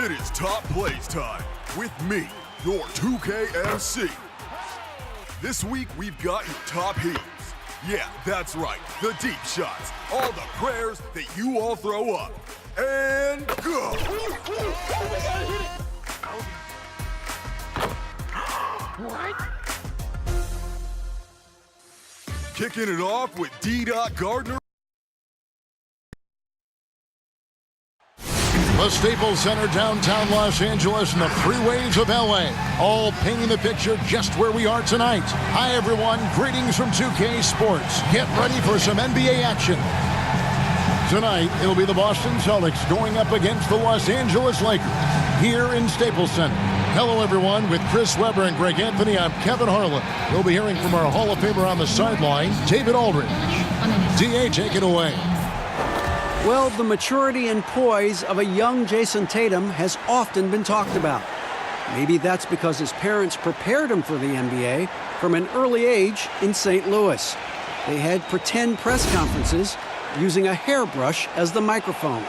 It is top plays time with me, your 2K MC. This week we've got your top heaters. Yeah, that's right, the deep shots, all the prayers that you all throw up. And go! What? Kicking it off with D. Gardner. The Staples Center, downtown Los Angeles, and the freeways of L.A. all painting the picture just where we are tonight. Hi, everyone. Greetings from 2K Sports. Get ready for some NBA action. Tonight, it'll be the Boston Celtics going up against the Los Angeles Lakers here in Staples Center. Hello, everyone. With Chris Webber and Greg Anthony, I'm Kevin Harlan. We'll be hearing from our Hall of Famer on the sideline, David Aldridge. D.A., take it away. Well, the maturity and poise of a young Jason Tatum has often been talked about. Maybe that's because his parents prepared him for the NBA from an early age in St. Louis. They had pretend press conferences using a hairbrush as the microphone.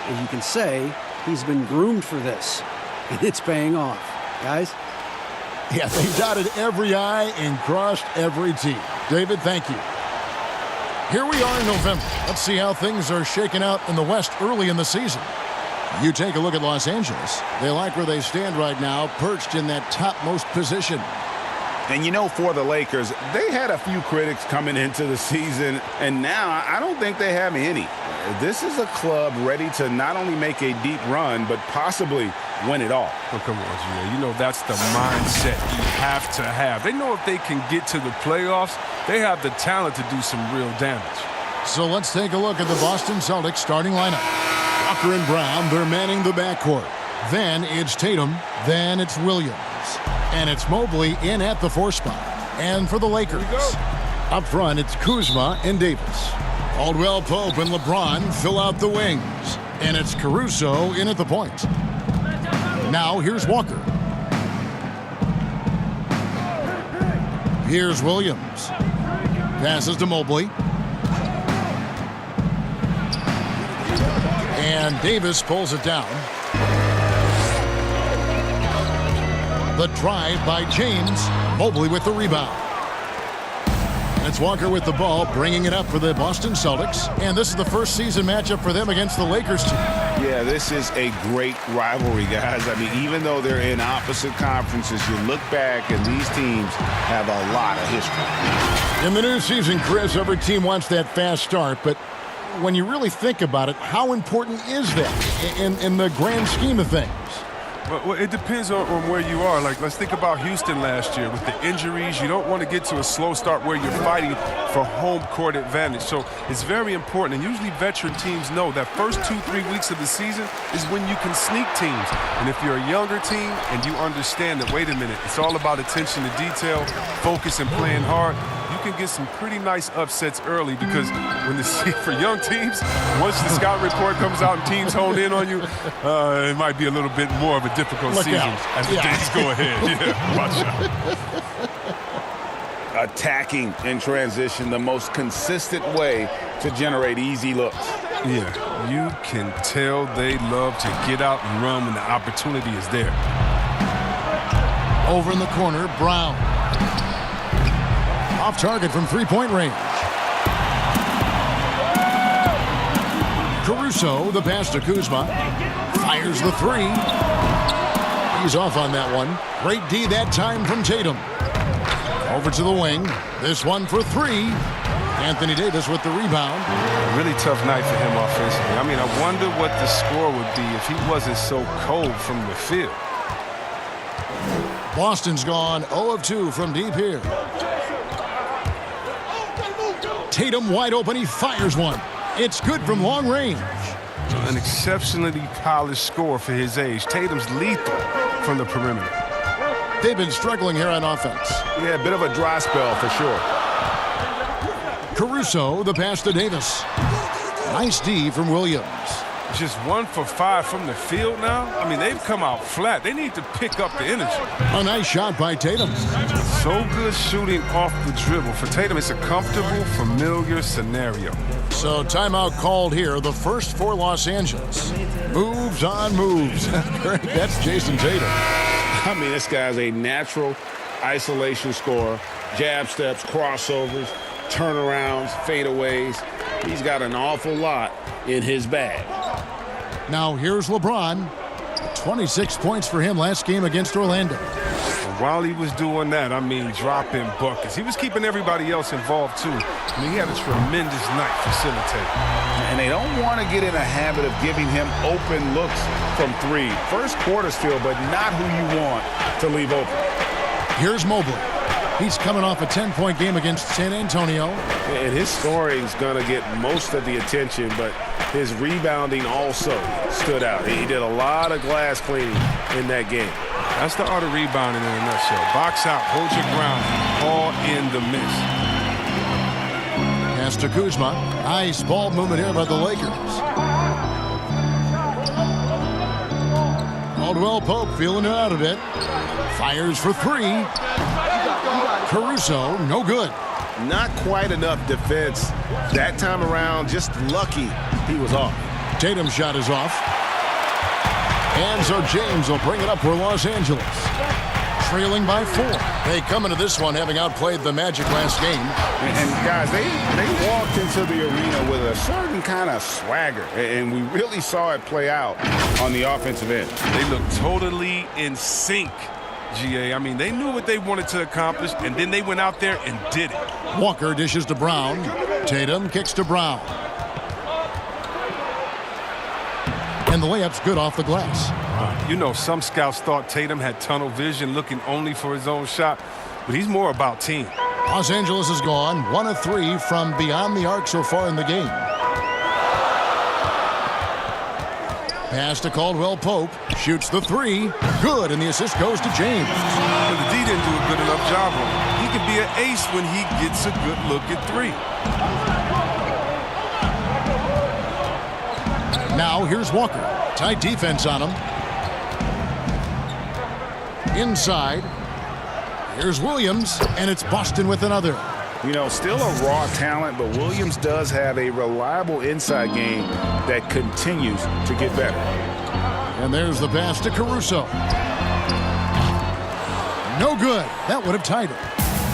As you can say, he's been groomed for this, and it's paying off. Guys? Yeah, they dotted every I and crossed every T. David, thank you. Here we are in November. Let's see how things are shaking out in the West early in the season. You take a look at Los Angeles. They like where they stand right now, perched in that topmost position. And you know, for the Lakers, they had a few critics coming into the season, and now I don't think they have any. This is a club ready to not only make a deep run, but possibly win it all. Oh, come on, Gio. You know that's the mindset you have to have. They know if they can get to the playoffs, they have the talent to do some real damage. So let's take a look at the Boston Celtics starting lineup. Walker and Brown, they're manning the backcourt. Then it's Tatum. Then it's Williams. And it's Mobley in at the 4 spot. And for the Lakers, up front, it's Kuzma and Davis. Caldwell Pope and LeBron fill out the wings. And it's Caruso in at the point. Now here's Walker. Here's Williams. Passes to Mobley. And Davis pulls it down. The drive by James. Mobley with the rebound. And it's Walker with the ball, bringing it up for the Boston Celtics. And this is the first season matchup for them against the Lakers team. Yeah, this is a great rivalry, guys. I mean, even though they're in opposite conferences, you look back and these teams have a lot of history. In the new season, Chris, every team wants that fast start, but when you really think about it, how important is that in the grand scheme of things? Well, it depends on where you are. Like, let's think about Houston last year with the injuries. You don't want to get to a slow start where you're fighting for home court advantage. So it's very important. And usually veteran teams know that first 2-3 weeks of the season is when you can sneak teams. And if you're a younger team and you understand that, wait a minute, it's all about attention to detail, focus, and playing hard, you can get some pretty nice upsets early because when for young teams, once the scout report comes out and teams hone in on you, it might be a little bit more of a difficult season as the days go ahead. Yeah, watch out. Attacking in transition, the most consistent way to generate easy looks. Yeah, you can tell they love to get out and run when the opportunity is there. Over in the corner, Brown. Off target from three-point range. Caruso, the pass to Kuzma. Fires the 3. He's off on that one. Great D that time from Tatum. Over to the wing. This one for 3. Anthony Davis with the rebound. A really tough night for him offensively. I mean, I wonder what the score would be if he wasn't so cold from the field. Boston's gone 0 of 2 from deep here. Tatum wide open. He fires one. It's good from long range. An exceptionally polished score for his age. Tatum's lethal from the perimeter. They've been struggling here on offense. Yeah, a bit of a dry spell for sure. Caruso, the pass to Davis. Nice D from Williams. Just 1 for 5 from the field now. I mean, they've come out flat. They need to pick up the energy. A nice shot by Tatum. So good shooting off the dribble. For Tatum, it's a comfortable, familiar scenario. So timeout called here, the first for Los Angeles. Moves on moves. Greg, that's Jason Tatum. I mean, this guy's a natural isolation scorer. Jab steps, crossovers, turnarounds, fadeaways. He's got an awful lot in his bag. Now here's LeBron. 26 points for him last game against Orlando. And while he was doing that, I mean, dropping buckets. He was keeping everybody else involved, too. I mean, he had a tremendous night facilitating. And they don't want to get in a habit of giving him open looks from three. First quarter's feel, but not who you want to leave open. Here's Mobley. He's coming off a 10-point game against San Antonio. And his scoring's going to get most of the attention, but his rebounding also stood out. He did a lot of glass cleaning in that game. That's the art of rebounding in a nutshell. Box out, hold your ground, all in the miss. Pass to Kuzma. Nice ball movement here by the Lakers. Caldwell Pope feeling it out a bit. Fires for three. Caruso, no good. Not quite enough defense that time around. Just lucky he was off. Tatum's shot is off. And so James will bring it up for Los Angeles. Trailing by 4. They come into this one having outplayed the Magic last game. And guys, they walked into the arena with a certain kind of swagger. And we really saw it play out on the offensive end. They looked totally in sync, GA. I mean, they knew what they wanted to accomplish, and then they went out there and did it. Walker dishes to Brown. Tatum kicks to Brown. And the layup's good off the glass. You know, some scouts thought Tatum had tunnel vision, looking only for his own shot, but he's more about team. Los Angeles is gone 1 of 3 from beyond the arc so far in the game. Pass to Caldwell Pope. Shoots the 3. Good, and the assist goes to James. But the D didn't do a good enough job on him. He could be an ace when he gets a good look at 3. Now here's Walker. Tight defense on him. Inside. Here's Williams, and it's Boston with another. You know, still a raw talent, but Williams does have a reliable inside game that continues to get better. And there's the pass to Caruso. No good. That would have tied it.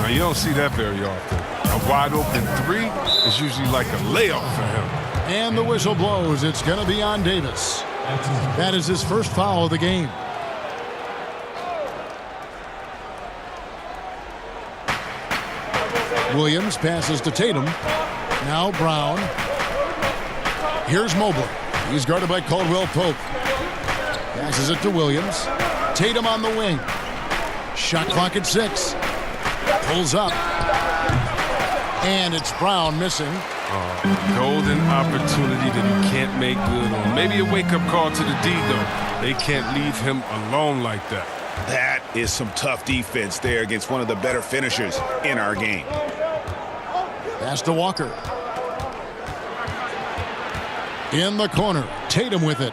Now, you don't see that very often. A wide open 3 is usually like a layup for him. And the whistle blows. It's going to be on Davis. That is his first foul of the game. Williams passes to Tatum. Now Brown. Here's Mobley. He's guarded by Caldwell Pope. Passes it to Williams. Tatum on the wing. Shot clock at 6. Pulls up. And it's Brown missing. Golden opportunity that he can't make good on. Maybe a wake-up call to the D, though. They can't leave him alone like that. That is some tough defense there against one of the better finishers in our game. Pass to Walker. In the corner. Tatum with it.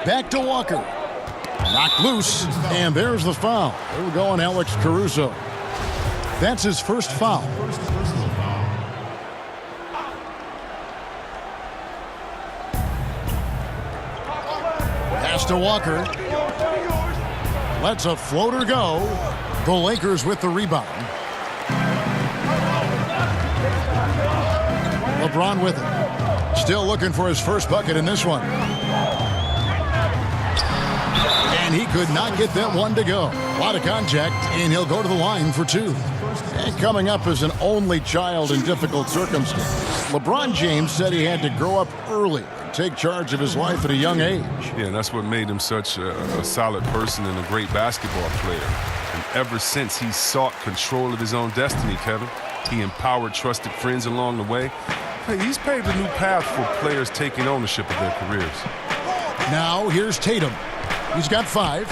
Back to Walker. Knocked loose. And there's the foul. There we go on Alex Caruso. That's his first foul. Pass to Walker. Lets a floater go. The Lakers with the rebound. LeBron with it. Still looking for his first bucket in this one. And he could not get that one to go. A lot of contact, and he'll go to the line for 2. And coming up as an only child in difficult circumstances, LeBron James said he had to grow up early and take charge of his life at a young age. Yeah, and that's what made him such a solid person and a great basketball player. And ever since, he sought control of his own destiny, Kevin. He empowered trusted friends along the way. Hey, he's paved a new path for players taking ownership of their careers. Now here's Tatum. He's got 5.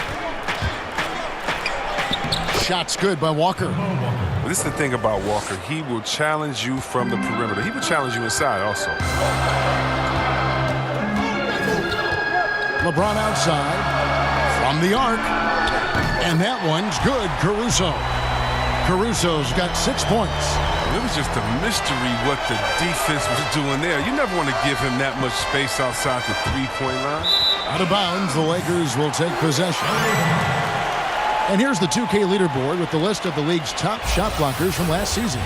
Shot's good by Walker. Well, this is the thing about Walker. He will challenge you from the perimeter. He will challenge you inside also. LeBron outside from the arc. And that one's good. Caruso's got 6 points. It was just a mystery what the defense was doing there. You never want to give him that much space outside the three-point line. Out of bounds, the Lakers will take possession. And here's the 2K leaderboard with the list of the league's top shot blockers from last season.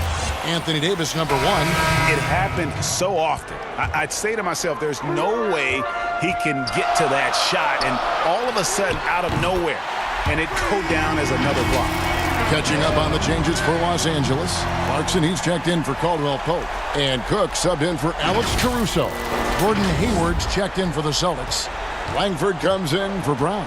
Anthony Davis, #1. It happened so often. I'd say to myself, there's no way he can get to that shot, and all of a sudden, out of nowhere, and it go down as another block. Catching up on the changes for Los Angeles. Clarkson, he's checked in for Caldwell Pope. And Cook subbed in for Alex Caruso. Gordon Hayward's checked in for the Celtics. Langford comes in for Brown.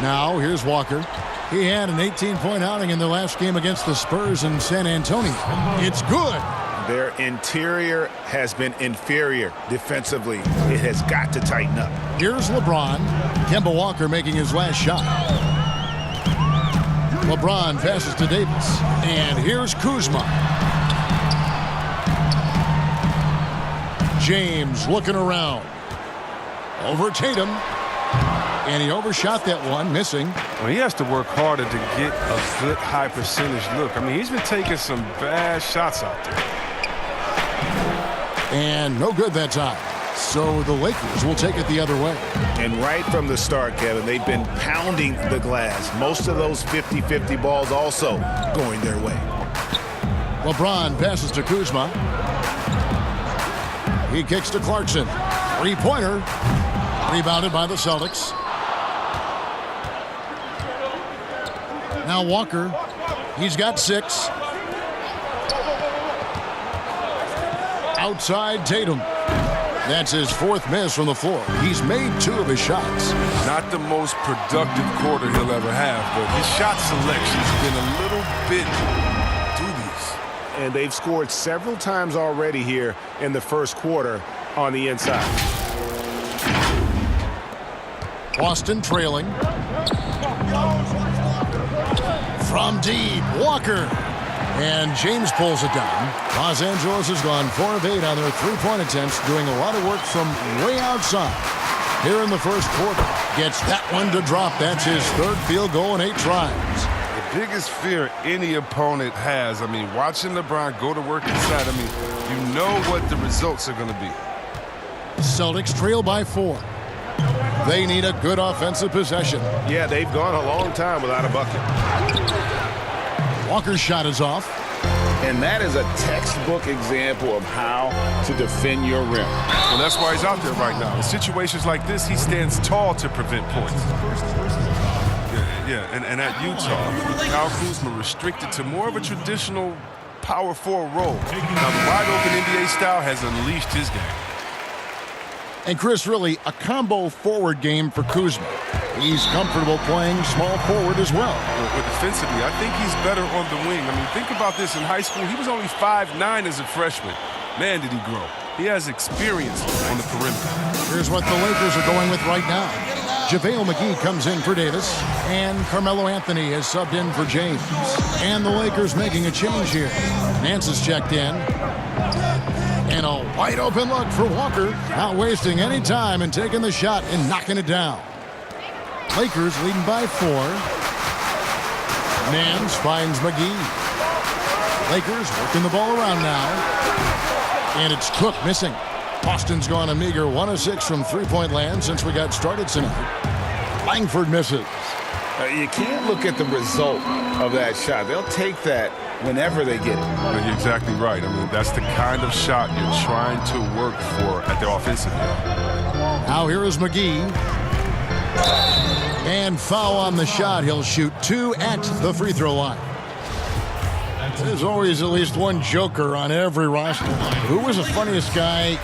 Now, here's Walker. He had an 18-point outing in the last game against the Spurs in San Antonio. It's good. Their interior has been inferior defensively. It has got to tighten up. Here's LeBron. Kemba Walker making his last shot. LeBron passes to Davis. And here's Kuzma. James looking around. Over Tatum. And he overshot that one, missing. Well, he has to work harder to get a good high percentage look. I mean, he's been taking some bad shots out there. And no good that time. So the Lakers will take it the other way. And right from the start, Kevin, they've been pounding the glass. Most of those 50-50 balls also going their way. LeBron passes to Kuzma. He kicks to Clarkson. Three-pointer. Rebounded by the Celtics. Now Walker. He's got 6. Outside Tatum. That's his 4th miss from the floor. He's made 2 of his shots. Not the most productive quarter he'll ever have, but his shot selection's been a little bit dubious. And they've scored several times already here in the first quarter on the inside. Boston trailing. From deep, Walker. And James pulls it down. Los Angeles has gone 4 of 8 on their three-point attempts, doing a lot of work from way outside. Here in the first quarter, gets that one to drop. That's his 3rd field goal in 8 tries. The biggest fear any opponent has, I mean, watching LeBron go to work inside, I mean, you know what the results are going to be. Celtics trail by 4. They need a good offensive possession. Yeah, they've gone a long time without a bucket. Walker's shot is off. And that is a textbook example of how to defend your rim. Well, that's why he's out there right now. In situations like this, he stands tall to prevent points. And at Utah, Kyle Kuzma restricted to more of a traditional power forward role. Now, the wide-open NBA style has unleashed his game. And Chris, really, a combo forward game for Kuzma. He's comfortable playing small forward as well. But defensively, I think he's better on the wing. I mean, think about this. In high school, he was only 5'9" as a freshman. Man, did he grow. He has experience on the perimeter. Here's what the Lakers are going with right now. JaVale McGee comes in for Davis, and Carmelo Anthony has subbed in for James. And the Lakers making a change here. Nance is checked in. And a wide open look for Walker. Not wasting any time and taking the shot and knocking it down. Lakers leading by 4. Nance finds McGee. Lakers working the ball around now. And it's Cook missing. Boston's gone a meager 1 of 6 from three-point land since we got started tonight. Langford misses. You can't look at the result of that shot. They'll take that whenever they get it. Well, you're exactly right. I mean, that's the kind of shot you're trying to work for at the offensive end. Now here is McGee. And foul on the shot. He'll shoot 2 at the free throw line. There's always at least one joker on every roster. Who was the funniest guy,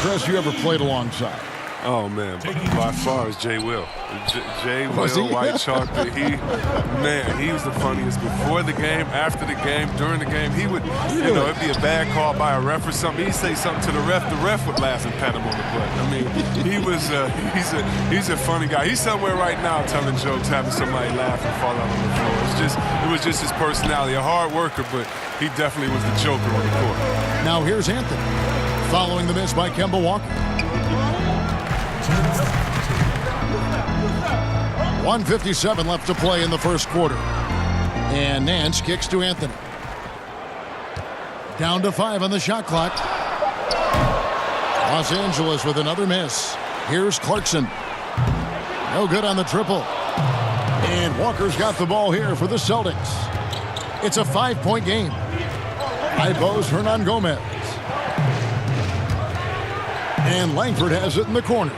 Chris, you ever played alongside? Oh, man, by far is Jay Will. Jay Will, White Chocolate, he was the funniest before the game, after the game, during the game. He would, it'd be a bad call by a ref or something. He'd say something to the ref would laugh and pat him on the butt. I mean, he's a funny guy. He's somewhere right now telling jokes, having somebody laugh and fall out on the floor. It was just his personality, a hard worker, but he definitely was the joker on the court. Now here's Anthony, following the miss by Kemba Walker. 1:57 left to play in the first quarter. And Nance kicks to Anthony. Down to 5 on the shot clock. Los Angeles with another miss. Here's Clarkson. No good on the triple. And Walker's got the ball here for the Celtics. It's a 5-point game. High post, Hernan Gomez. And Langford has it in the corner.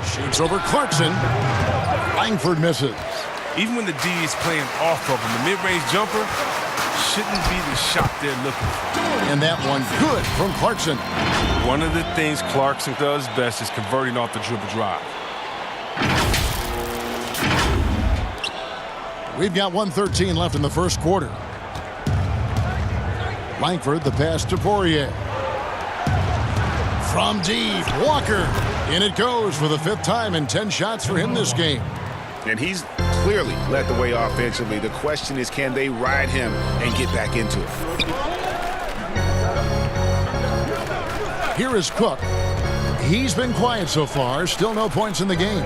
Shoots over Clarkson. Langford misses. Even when the D is playing off of him, the mid-range jumper shouldn't be the shot they're looking for. And that one good from Clarkson. One of the things Clarkson does best is converting off the dribble drive. We've got 1:13 left in the first quarter. Langford, the pass to Poirier. From deep, Walker. In it goes for the 5th time and 10 shots for him this game. And he's clearly led the way offensively. The question is, can they ride him and get back into it? Here is Cook. He's been quiet so far. Still no points in the game.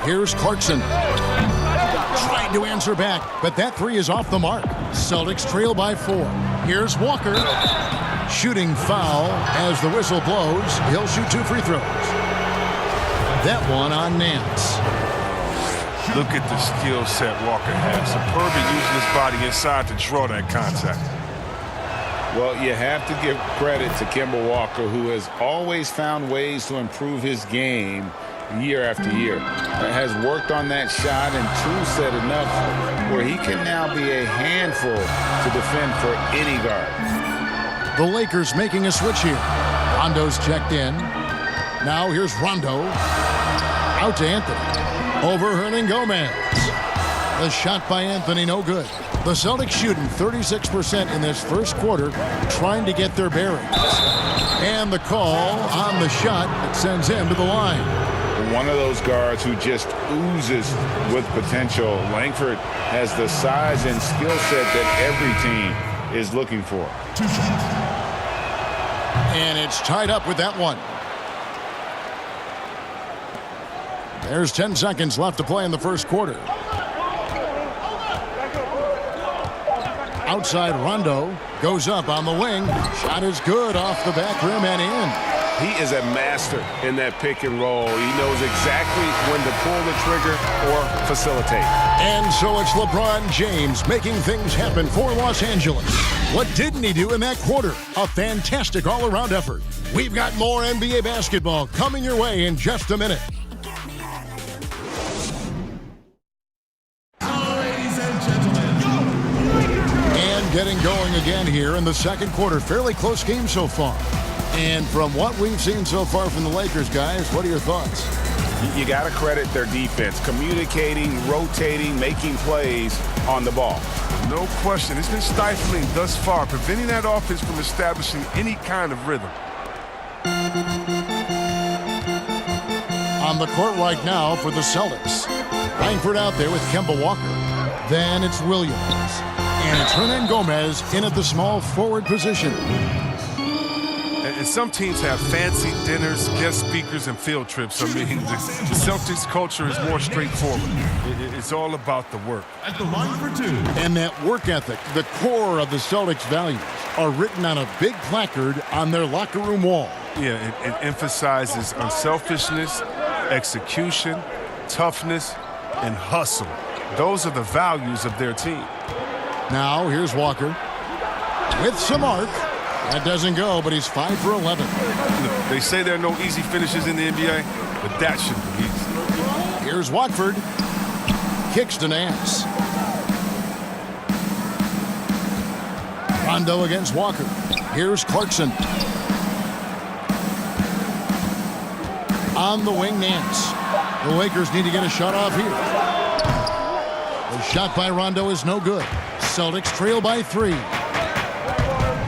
Here's Clarkson. Trying to answer back, but that 3 is off the mark. Celtics trail by 4. Here's Walker. Shooting foul as the whistle blows. He'll shoot 2 free throws. That one on Nance. Look at the skill set Walker has. Superb at using his body inside to draw that contact. Well, you have to give credit to Kemba Walker, who has always found ways to improve his game year after year. Has worked on that shot and tool set enough where he can now be a handful to defend for any guard. The Lakers making a switch here. Rondo's checked in. Now here's Rondo. Out to Anthony. Over Hernan Gomez. The shot by Anthony, no good. The Celtics shooting 36% in this first quarter, trying to get their bearings. And the call on the shot that sends him to the line. One of those guards who just oozes with potential. Langford has the size and skill set that every team is looking for. And it's tied up with that one. There's 10 seconds left to play in the first quarter. Outside Rondo goes up on the wing. Shot is good off the back rim and in. He is a master in that pick and roll. He knows exactly when to pull the trigger or facilitate. And so it's LeBron James making things happen for Los Angeles. What didn't he do in that quarter? A fantastic all-around effort. We've got more NBA basketball coming your way in just a minute. Getting going again here in the second quarter. Fairly close game so far. And from what we've seen so far from the Lakers, guys, what are your thoughts? You got to credit their defense. Communicating, rotating, making plays on the ball. No question. It's been stifling thus far, preventing that offense from establishing any kind of rhythm. On the court right now for the Celtics. Langford out there with Kemba Walker. Then it's Williams. And it's Hernan Gomez in at the small forward position. And some teams have fancy dinners, guest speakers, and field trips. I mean, the Celtics culture is more straightforward. It's all about the work. At the line for 2. And that work ethic, the core of the Celtics' values, are written on a big placard on their locker room wall. Yeah, it emphasizes unselfishness, execution, toughness, and hustle. Those are the values of their team. Now, here's Walker with some arc. That doesn't go, but he's 5 for 11. They say there are no easy finishes in the NBA, but that should be easy. Here's Watford. Kicks to Nance. Rondo against Walker. Here's Clarkson. On the wing, Nance. The Lakers need to get a shot off here. The shot by Rondo is no good. Celtics trail by 3.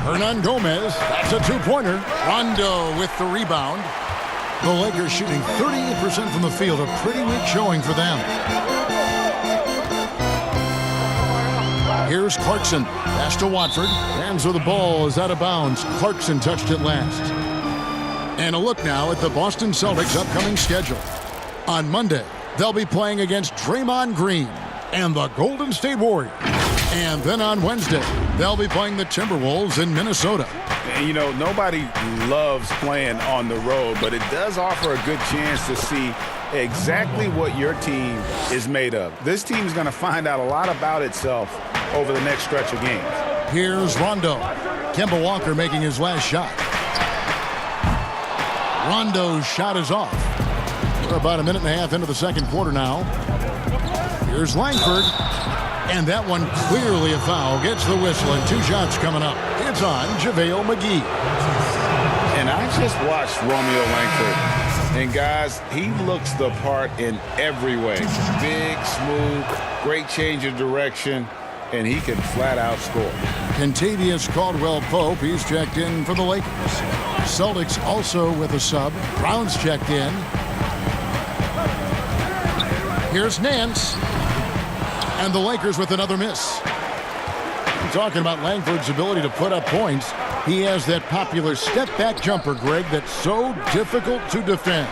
Hernan Gomez, that's a 2-pointer. Rondo with the rebound. The Lakers shooting 38% from the field, a pretty weak showing for them. Here's Clarkson, pass to Watford. Hands where the ball is out of bounds. Clarkson touched it last. And a look now at the Boston Celtics' upcoming schedule. On Monday, they'll be playing against Draymond Green and the Golden State Warriors. And then on Wednesday, they'll be playing the Timberwolves in Minnesota. And, you know, nobody loves playing on the road, but it does offer a good chance to see exactly what your team is made of. This team is going to find out a lot about itself over the next stretch of games. Here's Rondo. Kemba Walker making his last shot. Rondo's shot is off. We're about a minute and a half into the second quarter now. Here's Langford. And that one clearly a foul. Gets the whistle and 2 shots coming up. It's on JaVale McGee. And I just watched Romeo Langford. And, guys, he looks the part in every way. Big, smooth, great change of direction, and he can flat out score. Kentavious Caldwell-Pope, he's checked in for the Lakers. Celtics also with a sub. Brown's checked in. Here's Nance. And the Lakers with another miss. Talking about Langford's ability to put up points, he has that popular step-back jumper, Greg, that's so difficult to defend.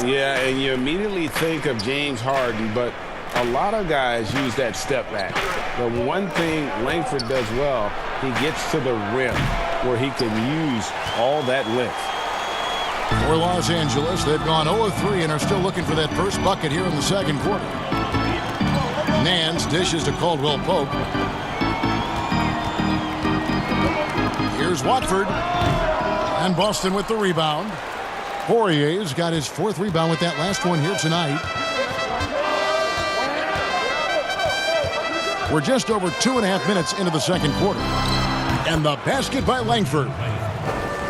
Yeah, and you immediately think of James Harden, but a lot of guys use that step back. The one thing Langford does well, he gets to the rim where he can use all that length. For Los Angeles, they've gone 0-3 and are still looking for that first bucket here in the second quarter. Nance dishes to Caldwell-Pope. Here's Watford. And Boston with the rebound. Poirier's got his 4th rebound with that last one here tonight. We're just over 2.5 minutes into the second quarter. And the basket by Langford.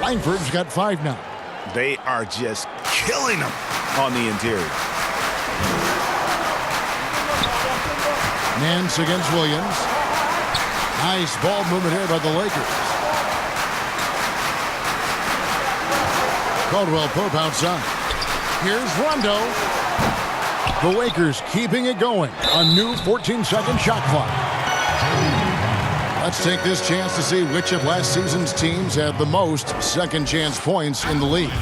Langford's got 5 now. They are just killing them on the interior. Nance against Williams. Nice ball movement here by the Lakers. Caldwell-Pope outside. Here's Rondo. The Lakers keeping it going. A new 14-second shot clock. Let's take this chance to see which of last season's teams had the most second-chance points in the league.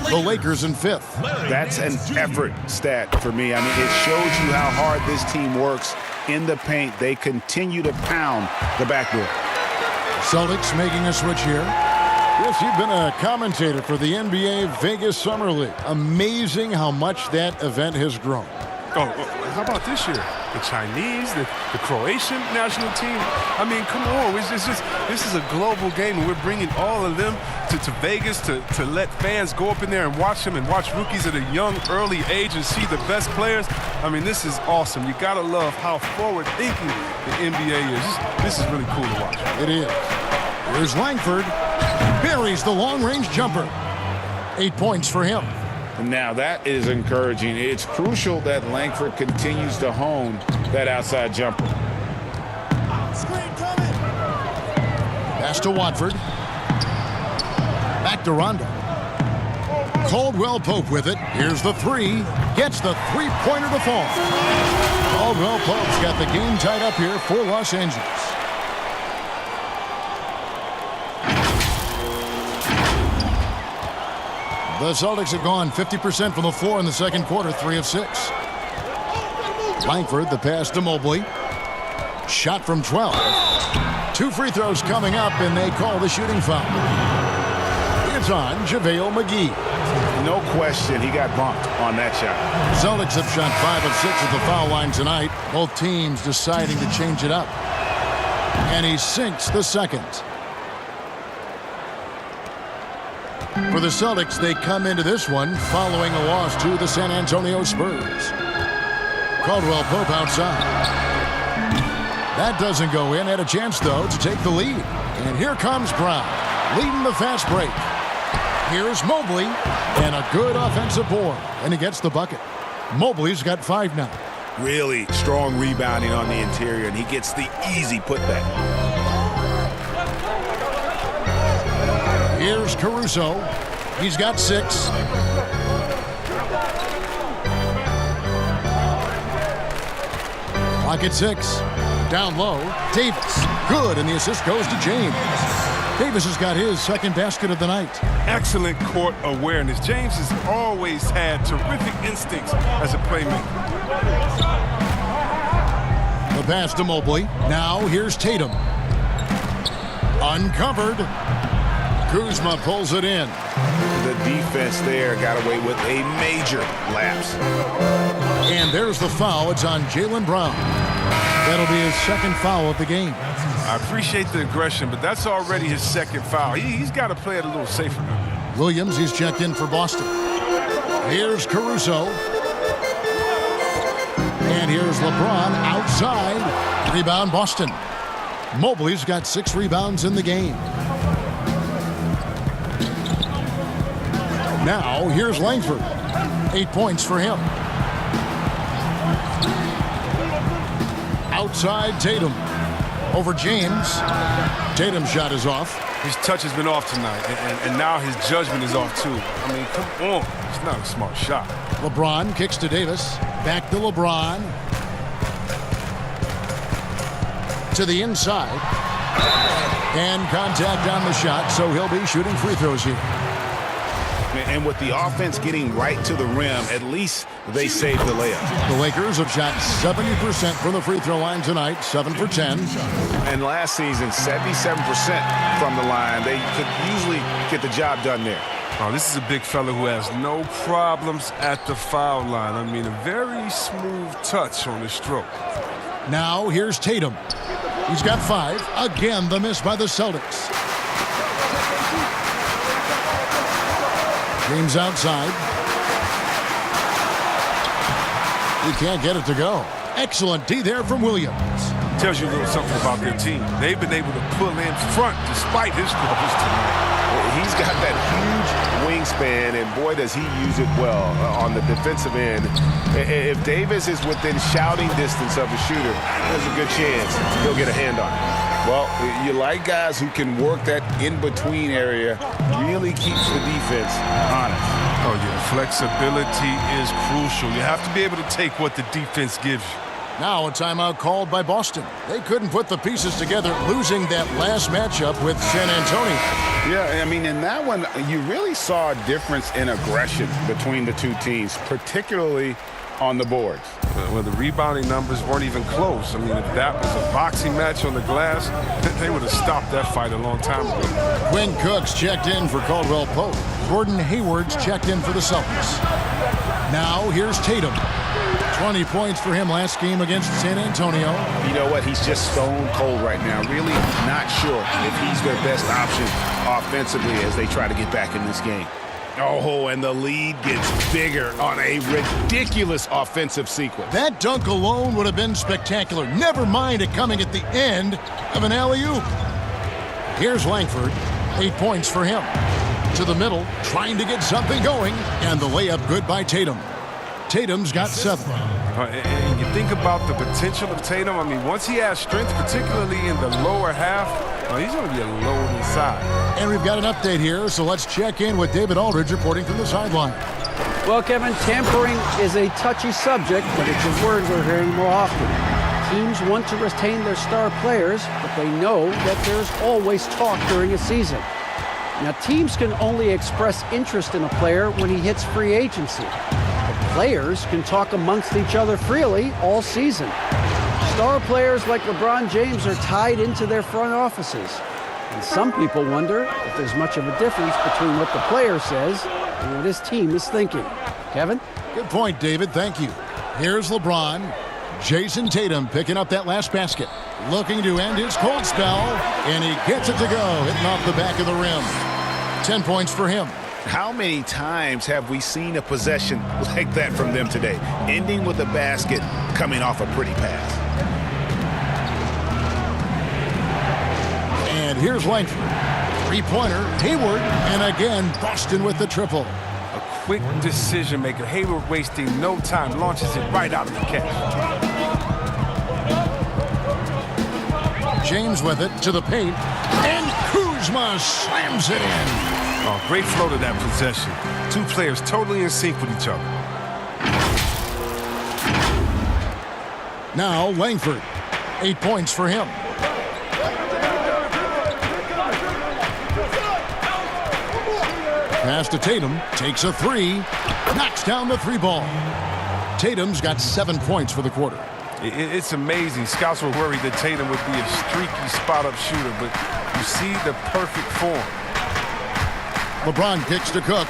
The Lakers in 5th. That's an effort stat for me. I mean, it shows you how hard this team works in the paint. They continue to pound the backboard. Celtics making a switch here. Yes, you've been a commentator for the NBA Vegas Summer League. Amazing how much that event has grown. Oh, how about this year? The Chinese, the Croatian national team. I mean, come on. This is a global game, and we're bringing all of them to Vegas to let fans go up in there and watch them and watch rookies at a young, early age and see the best players. I mean, this is awesome. You got to love how forward-thinking the NBA is. This is really cool to watch. It is. Here's Langford. Buries the long-range jumper. 8 points for him. Now that is encouraging. It's crucial that Langford continues to hone that outside jumper. Pass to Watford. Back to Rondo. Caldwell-Pope with it. Here's the 3. Gets the 3-pointer to fall. Caldwell-Pope's got the game tied up here for Los Angeles. The Celtics have gone 50% from the floor in the second quarter, 3 of 6. Langford, the pass to Mobley. Shot from 12. 2 free throws coming up, and they call the shooting foul. It's on JaVale McGee. No question, he got bumped on that shot. Celtics have shot 5 of 6 at the foul line tonight. Both teams deciding to change it up. And he sinks the second. For the Celtics, they come into this one following a loss to the San Antonio Spurs. Caldwell-Pope outside. That doesn't go in. Had a chance, though, to take the lead. And here comes Brown, leading the fast break. Here's Mobley, and a good offensive board. And he gets the bucket. Mobley's got 5 now. Really strong rebounding on the interior, and he gets the easy putback. Here's Caruso. He's got 6. Clock at 6. Down low. Davis. Good, and the assist goes to James. Davis has got his second basket of the night. Excellent court awareness. James has always had terrific instincts as a playmaker. The pass to Mobley. Now here's Tatum. Uncovered. Kuzma pulls it in. The defense there got away with a major lapse. And there's the foul. It's on Jaylen Brown. That'll be his second foul of the game. I appreciate the aggression, but that's already his second foul. He's got to play it a little safer now. Williams, he's checked in for Boston. Here's Caruso. And here's LeBron outside. Rebound Boston. Mobley's got 6 rebounds in the game. Now here's Langford. 8 points for him. Outside Tatum. Over James. Tatum's shot is off. His touch has been off tonight, and now his judgment is off too. I mean, come on. It's not a smart shot. LeBron kicks to Davis. Back to LeBron. To the inside. And contact on the shot, so he'll be shooting free throws here. And with the offense getting right to the rim, at least they saved the layup. The Lakers have shot 70% from the free throw line tonight, 7 for 10. And last season, 77% from the line. They could usually get the job done there. Oh, this is a big fella who has no problems at the foul line. I mean, a very smooth touch on his stroke. Now here's Tatum. He's got 5. Again, the miss by the Celtics. James outside. He can't get it to go. Excellent D there from Williams. Tells you a little something about their team. They've been able to pull in front despite his struggles tonight. He's got that huge wingspan, and boy, does he use it well on the defensive end. If Davis is within shouting distance of the shooter, there's a good chance he'll get a hand on it. Well, you like guys who can work that in-between area, really keeps the defense honest. Oh, yeah, flexibility is crucial. You have to be able to take what the defense gives you. Now a timeout called by Boston. They couldn't put the pieces together, losing that last matchup with San Antonio. Yeah, I mean, in that one, you really saw a difference in aggression between the two teams, particularly on the boards. Well, the rebounding numbers weren't even close. I mean, if that was a boxing match on the glass, they would have stopped that fight a long time ago. Quinn Cook's checked in for Caldwell Pope. Gordon Hayward's checked in for the Celtics. Now here's Tatum. 20 points for him last game against San Antonio. You know what? He's just stone cold right now. Really not sure if he's their best option offensively as they try to get back in this game. Oh, and the lead gets bigger on a ridiculous offensive sequence. That dunk alone would have been spectacular. Never mind it coming at the end of an alley-oop. Here's Langford. 8 points for him. To the middle, trying to get something going. And the layup good by Tatum. Tatum's got 7. And you think about the potential of Tatum. I mean, once he has strength, particularly in the lower half, he's going to be a load inside. And we've got an update here, so let's check in with David Aldridge reporting from the sideline. Well, Kevin, tampering is a touchy subject, but it's a word we're hearing more often. Teams want to retain their star players, but they know that there's always talk during a season. Now, teams can only express interest in a player when he hits free agency. Players can talk amongst each other freely all season. Star players like LeBron James are tied into their front offices. And some people wonder if there's much of a difference between what the player says and what his team is thinking. Kevin? Good point, David. Thank you. Here's LeBron. Jason Tatum picking up that last basket. Looking to end his cold spell. And he gets it to go, hitting off the back of the rim. 10 points for him. How many times have we seen a possession like that from them today, ending with a basket coming off a pretty pass? And here's Langford. 3-pointer, Hayward, and again, Boston with the triple. A quick decision maker. Hayward wasting no time, launches it right out of the catch. James with it to the paint, and Kuzma slams it in. Oh, great flow to that possession. Two players totally in sync with each other. Now Langford. 8 points for him. Pass to Tatum. Takes a three. Knocks down the three ball. Tatum's got 7 points for the quarter. It's amazing. Scouts were worried that Tatum would be a streaky spot-up shooter, but you see the perfect form. LeBron kicks to Cook.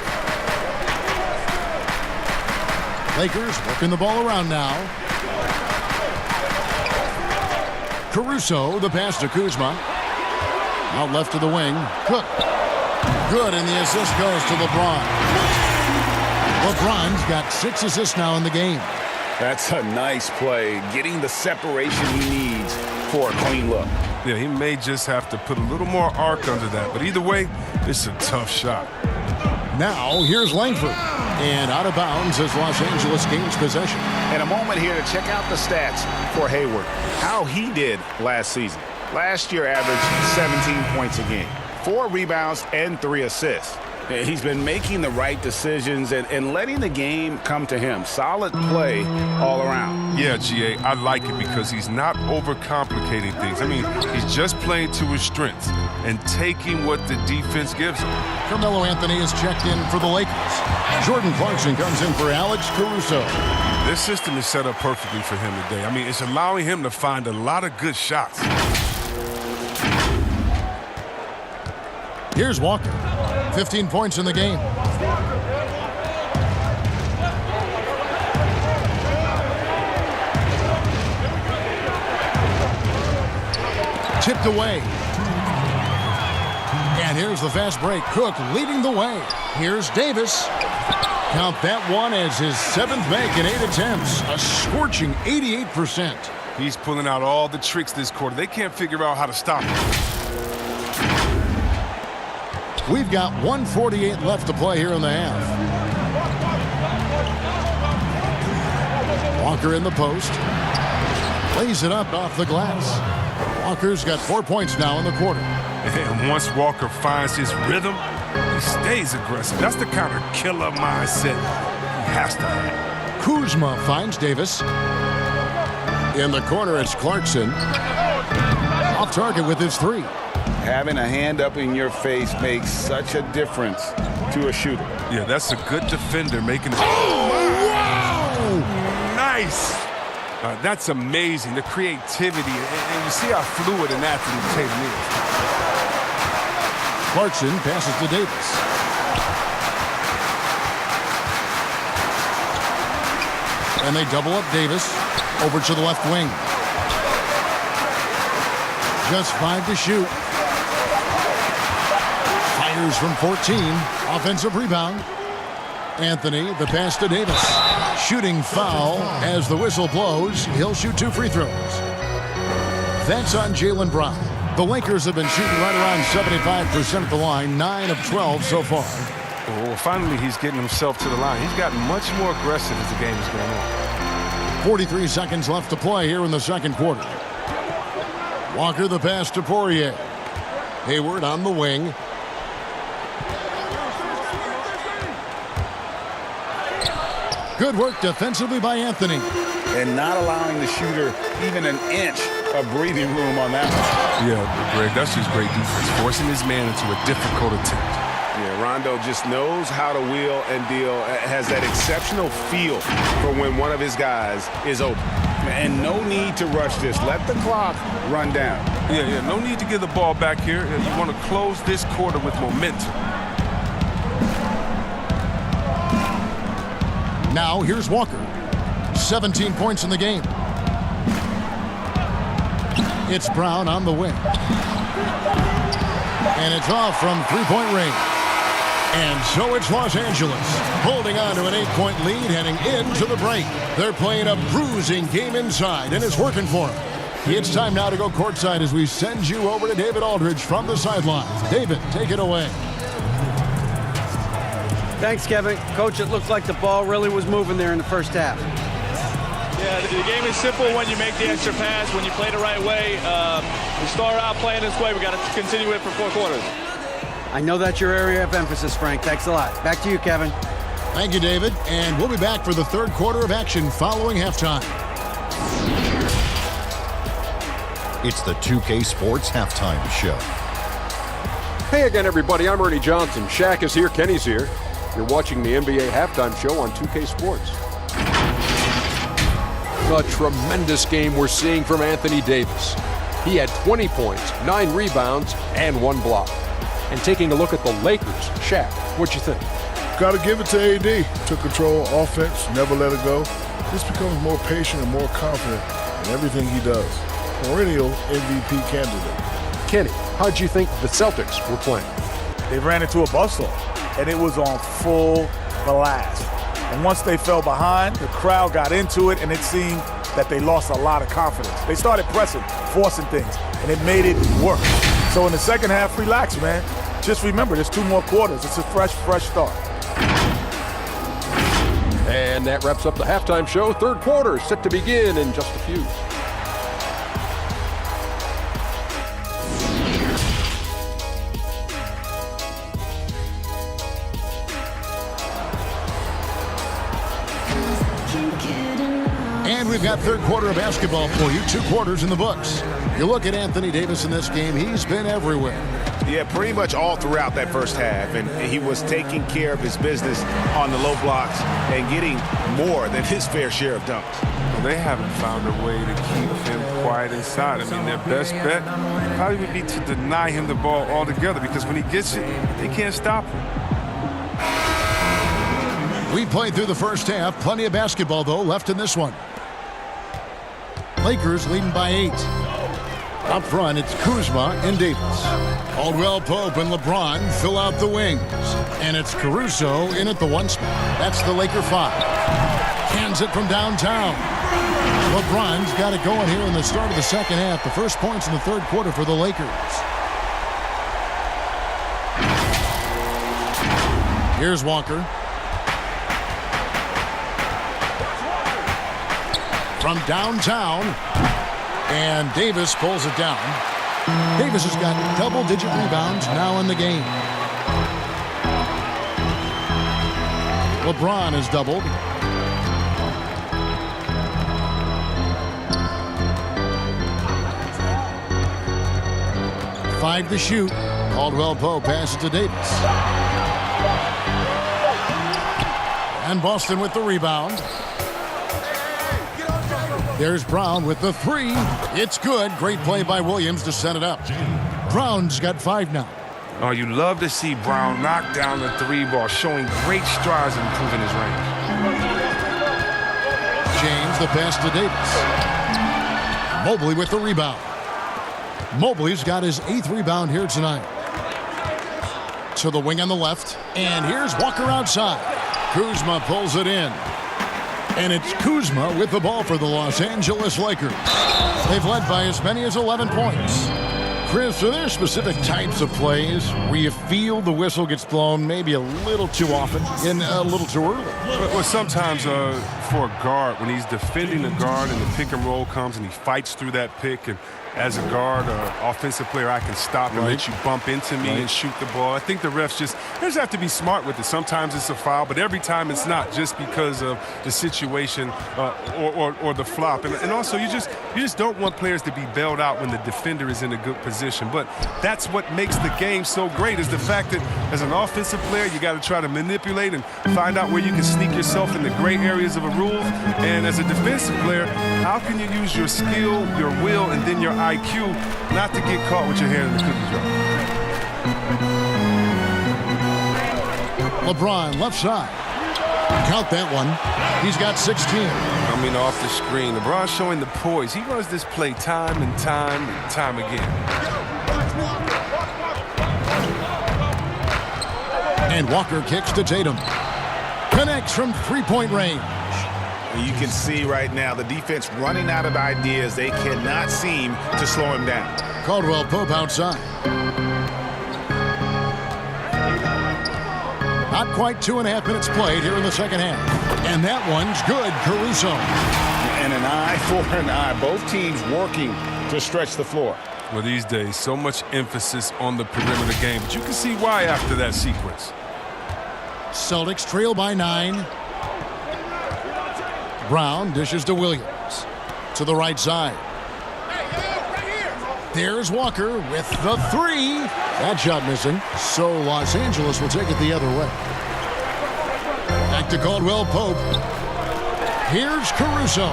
Lakers working the ball around now. Caruso, the pass to Kuzma. Out left to the wing. Cook. Good, and the assist goes to LeBron. LeBron's got 6 assists now in the game. That's a nice play, getting the separation he needs for a clean look. Yeah, he may just have to put a little more arc under that, but either way, it's a tough shot. Now, here's Langford. And out of bounds as Los Angeles gains possession. And a moment here to check out the stats for Hayward. How he did last season. Last year averaged 17 points a game, 4 rebounds and 3 assists. He's been making the right decisions and letting the game come to him. Solid play all around. Yeah, G.A., I like it because he's not overcomplicating things. I mean, he's just playing to his strengths and taking what the defense gives him. Carmelo Anthony is checked in for the Lakers. Jordan Clarkson comes in for Alex Caruso. This system is set up perfectly for him today. I mean, it's allowing him to find a lot of good shots. Here's Walker. 15 points in the game. Tipped away. And here's the fast break. Cook leading the way. Here's Davis. Count that one as his 7th make in 8 attempts. A scorching 88%. He's pulling out all the tricks this quarter. They can't figure out how to stop him. We've got 1:48 left to play here in the half. Walker in the post. Lays it up off the glass. Walker's got 4 points now in the quarter. And once Walker finds his rhythm, he stays aggressive. That's the kind of killer mindset he has to have. Kuzma finds Davis. In the corner, it's Clarkson. Off target with his 3. Having a hand up in your face makes such a difference to a shooter. Yeah, that's a good defender making it. Oh, wow! Nice! That's amazing, the creativity, and you see how fluid an athlete Tatum is. Clarkson passes to Davis. And they double up Davis over to the left wing. Just 5 to shoot. Fires from 14. Offensive rebound. Anthony, the pass to Davis. Shooting foul as the whistle blows. He'll shoot 2 free throws. That's on Jaylen Brown. The Lakers have been shooting right around 75% at the line, 9 of 12 so far. Well, finally he's getting himself to the line. He's gotten much more aggressive as the game is going on. 43 seconds left to play here in the second quarter. Walker the pass to Poirier. Hayward on the wing. Good work defensively by Anthony. And not allowing the shooter even an inch of breathing room on that one. Yeah, Greg, that's just great defense, forcing his man into a difficult attempt. Yeah, Rondo just knows how to wheel and deal, has that exceptional feel for when one of his guys is open. And no need to rush this. Let the clock run down. Yeah, no need to give the ball back here. You want to close this quarter with momentum. Now here's Walker. 17 points in the game. It's Brown on the wing. And it's off from three-point range. And so it's Los Angeles holding on to an 8-point lead heading into the break. They're playing a bruising game inside, and it's working for them. It's time now to go courtside as we send you over to David Aldridge from the sidelines. David, take it away. Thanks, Kevin. Coach, it looked like the ball really was moving there in the first half. Yeah, the game is simple when you make the extra pass, when you play the right way. We start out playing this way. We got to continue it for 4 quarters. I know that's your area of emphasis, Frank. Thanks a lot. Back to you, Kevin. Thank you, David. And we'll be back for the third quarter of action following halftime. It's the 2K Sports Halftime Show. Hey again, everybody. I'm Ernie Johnson. Shaq is here. Kenny's here. You're watching the NBA Halftime Show on 2K Sports. A tremendous game we're seeing from Anthony Davis. He had 20 points, 9 rebounds, and 1 block. And taking a look at the Lakers, Shaq, what'd you think? Got to give it to AD. Took control of offense, never let it go. Just becomes more patient and more confident in everything he does. Perennial MVP candidate. Kenny, how'd you think the Celtics were playing? They ran into a buzzsaw, and it was on full blast. And once they fell behind, the crowd got into it, and it seemed that they lost a lot of confidence. They started pressing, forcing things, and it made it work. So in the second half, relax, man. Just remember, there's 2 more quarters. It's a fresh start. And that wraps up the halftime show. Third quarter set to begin in just a few. And we've got third quarter of basketball for you. 2 quarters in the books. You look at Anthony Davis in this game, he's been everywhere. Yeah, pretty much all throughout that first half. And he was taking care of his business on the low blocks and getting more than his fair share of dunks. Well, they haven't found a way to keep him quiet inside. I mean, their best bet probably would be to deny him the ball altogether, because when he gets it, they can't stop him. We played through the first half. Plenty of basketball, though, left in this one. Lakers leading by 8. Up front, it's Kuzma and Davis. Caldwell Pope and LeBron fill out the wings. And it's Caruso in at the 1 spot. That's the Laker 5. Cans it from downtown. LeBron's got it going here in the start of the second half. The first points in the third quarter for the Lakers. Here's Walker. From downtown, and Davis pulls it down. Davis has got double-digit rebounds now in the game. LeBron has doubled. Five to shoot. Caldwell Pope passes to Davis. And Boston with the rebound. There's Brown with the 3. It's good. Great play by Williams to set it up. Brown's got 5 now. Oh, you love to see Brown knock down the 3 ball, showing great strides in improving his range. James, the pass to Davis. Mobley with the rebound. Mobley's got his 8th rebound here tonight. To the wing on the left. And here's Walker outside. Kuzma pulls it in. And it's Kuzma with the ball for the Los Angeles Lakers. They've led by as many as 11 points. Chris, are there specific types of plays where you feel the whistle gets blown maybe a little too often and a little too early? Well, sometimes for a guard, when he's defending a guard and the pick and roll comes and he fights through that pick, and as a guard or offensive player, I can stop and let you bump into me and shoot the ball. I think the refs just have to be smart with it. Sometimes it's a foul, but every time it's not, just because of the situation or the flop. And also, you just don't want players to be bailed out when the defender is in a good position. But that's what makes the game so great, is the fact that as an offensive player, you got to try to manipulate and find out where you can sneak yourself in the gray areas of a rule. And as a defensive player, how can you use your skill, your will, and then your IQ not to get caught with your hand in the cookie jar? LeBron, left side. Count that one. He's got 16. Coming off the screen, LeBron showing the poise. He runs this play time and time again. And Walker kicks to Tatum. Connects from 3-point range. You can see right now the defense running out of ideas. They cannot seem to slow him down. Caldwell Pope outside. Not quite 2.5 minutes played here in the second half. And that one's good, Caruso. And an eye for an eye. Both teams working to stretch the floor. Well, these days, so much emphasis on the perimeter game. But you can see why after that sequence. Celtics trail by 9. Brown dishes to Williams. To the right side. There's Walker with the three. That shot missing, so Los Angeles will take it the other way. Back to Caldwell Pope. Here's Caruso.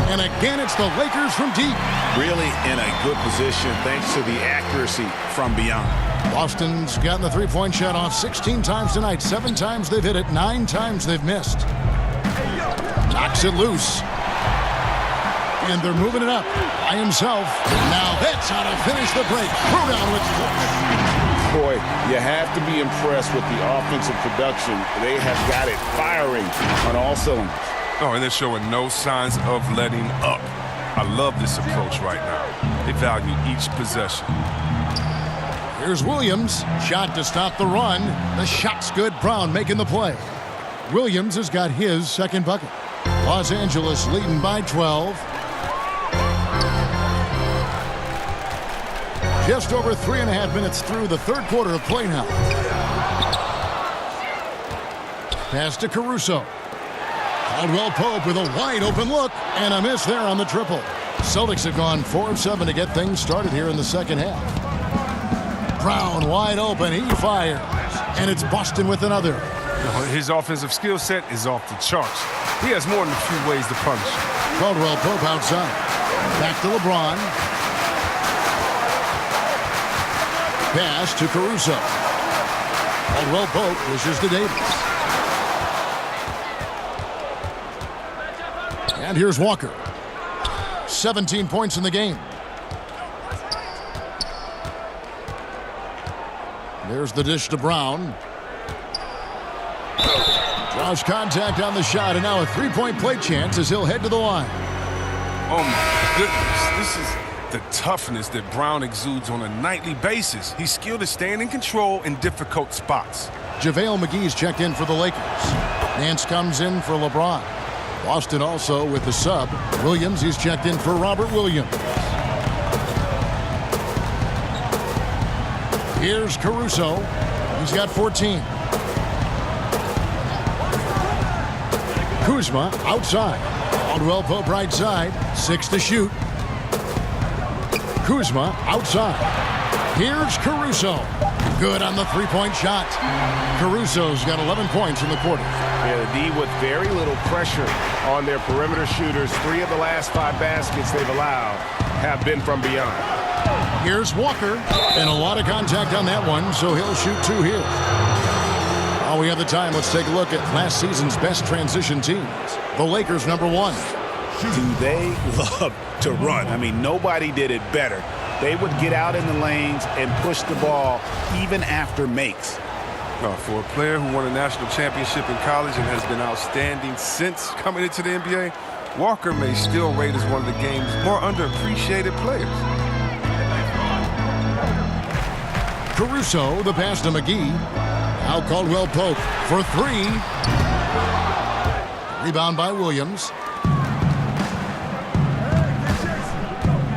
And again, it's the Lakers from deep. Really in a good position thanks to the accuracy from beyond. Boston's gotten the three-point shot off 16 times tonight. 7 times they've hit it, 9 times they've missed. Knocks it loose. And they're moving it up by himself. Now that's how to finish the break. Throw down with force. Boy, you have to be impressed with the offensive production. They have got it firing on all cylinders. Oh, and they're showing no signs of letting up. I love this approach right now. They value each possession. Here's Williams. Shot to stop the run. The shot's good. Brown making the play. Williams has got his second bucket. Los Angeles leading by 12. Just over 3.5 minutes through the third quarter of play now. Pass to Caruso. Caldwell Pope with a wide open look and a miss there on the triple. Celtics have gone 4 of 7 to get things started here in the second half. Brown wide open, he fires, and it's Boston with another. His offensive skill set is off the charts. He has more than a few ways to punish. Caldwell Pope outside. Back to LeBron. Pass to Caruso. Caldwell Pope wishes to Davis. And here's Walker. 17 points in the game. There's the dish to Brown. Draws contact on the shot, and now a three-point play chance as he'll head to the line. Oh, my goodness. This is the toughness that Brown exudes on a nightly basis. He's skilled at staying in control in difficult spots. JaVale McGee's checked in for the Lakers. Nance comes in for LeBron. Boston also with the sub. Williams, he's checked in for Robert Williams. Here's Caruso. He's got 14. Kuzma outside. Caldwell Pope right side. 6 to shoot. Kuzma outside. Here's Caruso. Good on the three-point shot. Caruso's got 11 points in the quarter. Yeah, the D with very little pressure on their perimeter shooters. 3 of the last 5 baskets they've allowed have been from beyond. Here's Walker, and a lot of contact on that one, so he'll shoot 2 here. While we have the time, let's take a look at last season's best transition teams. The Lakers, number 1. Do they love to run? I mean, nobody did it better. They would get out in the lanes and push the ball even after makes. For a player who won a national championship in college and has been outstanding since coming into the NBA, Walker may still rate as one of the game's more underappreciated players. Caruso, the pass to McGee. Now Caldwell Pope for 3. Rebound by Williams.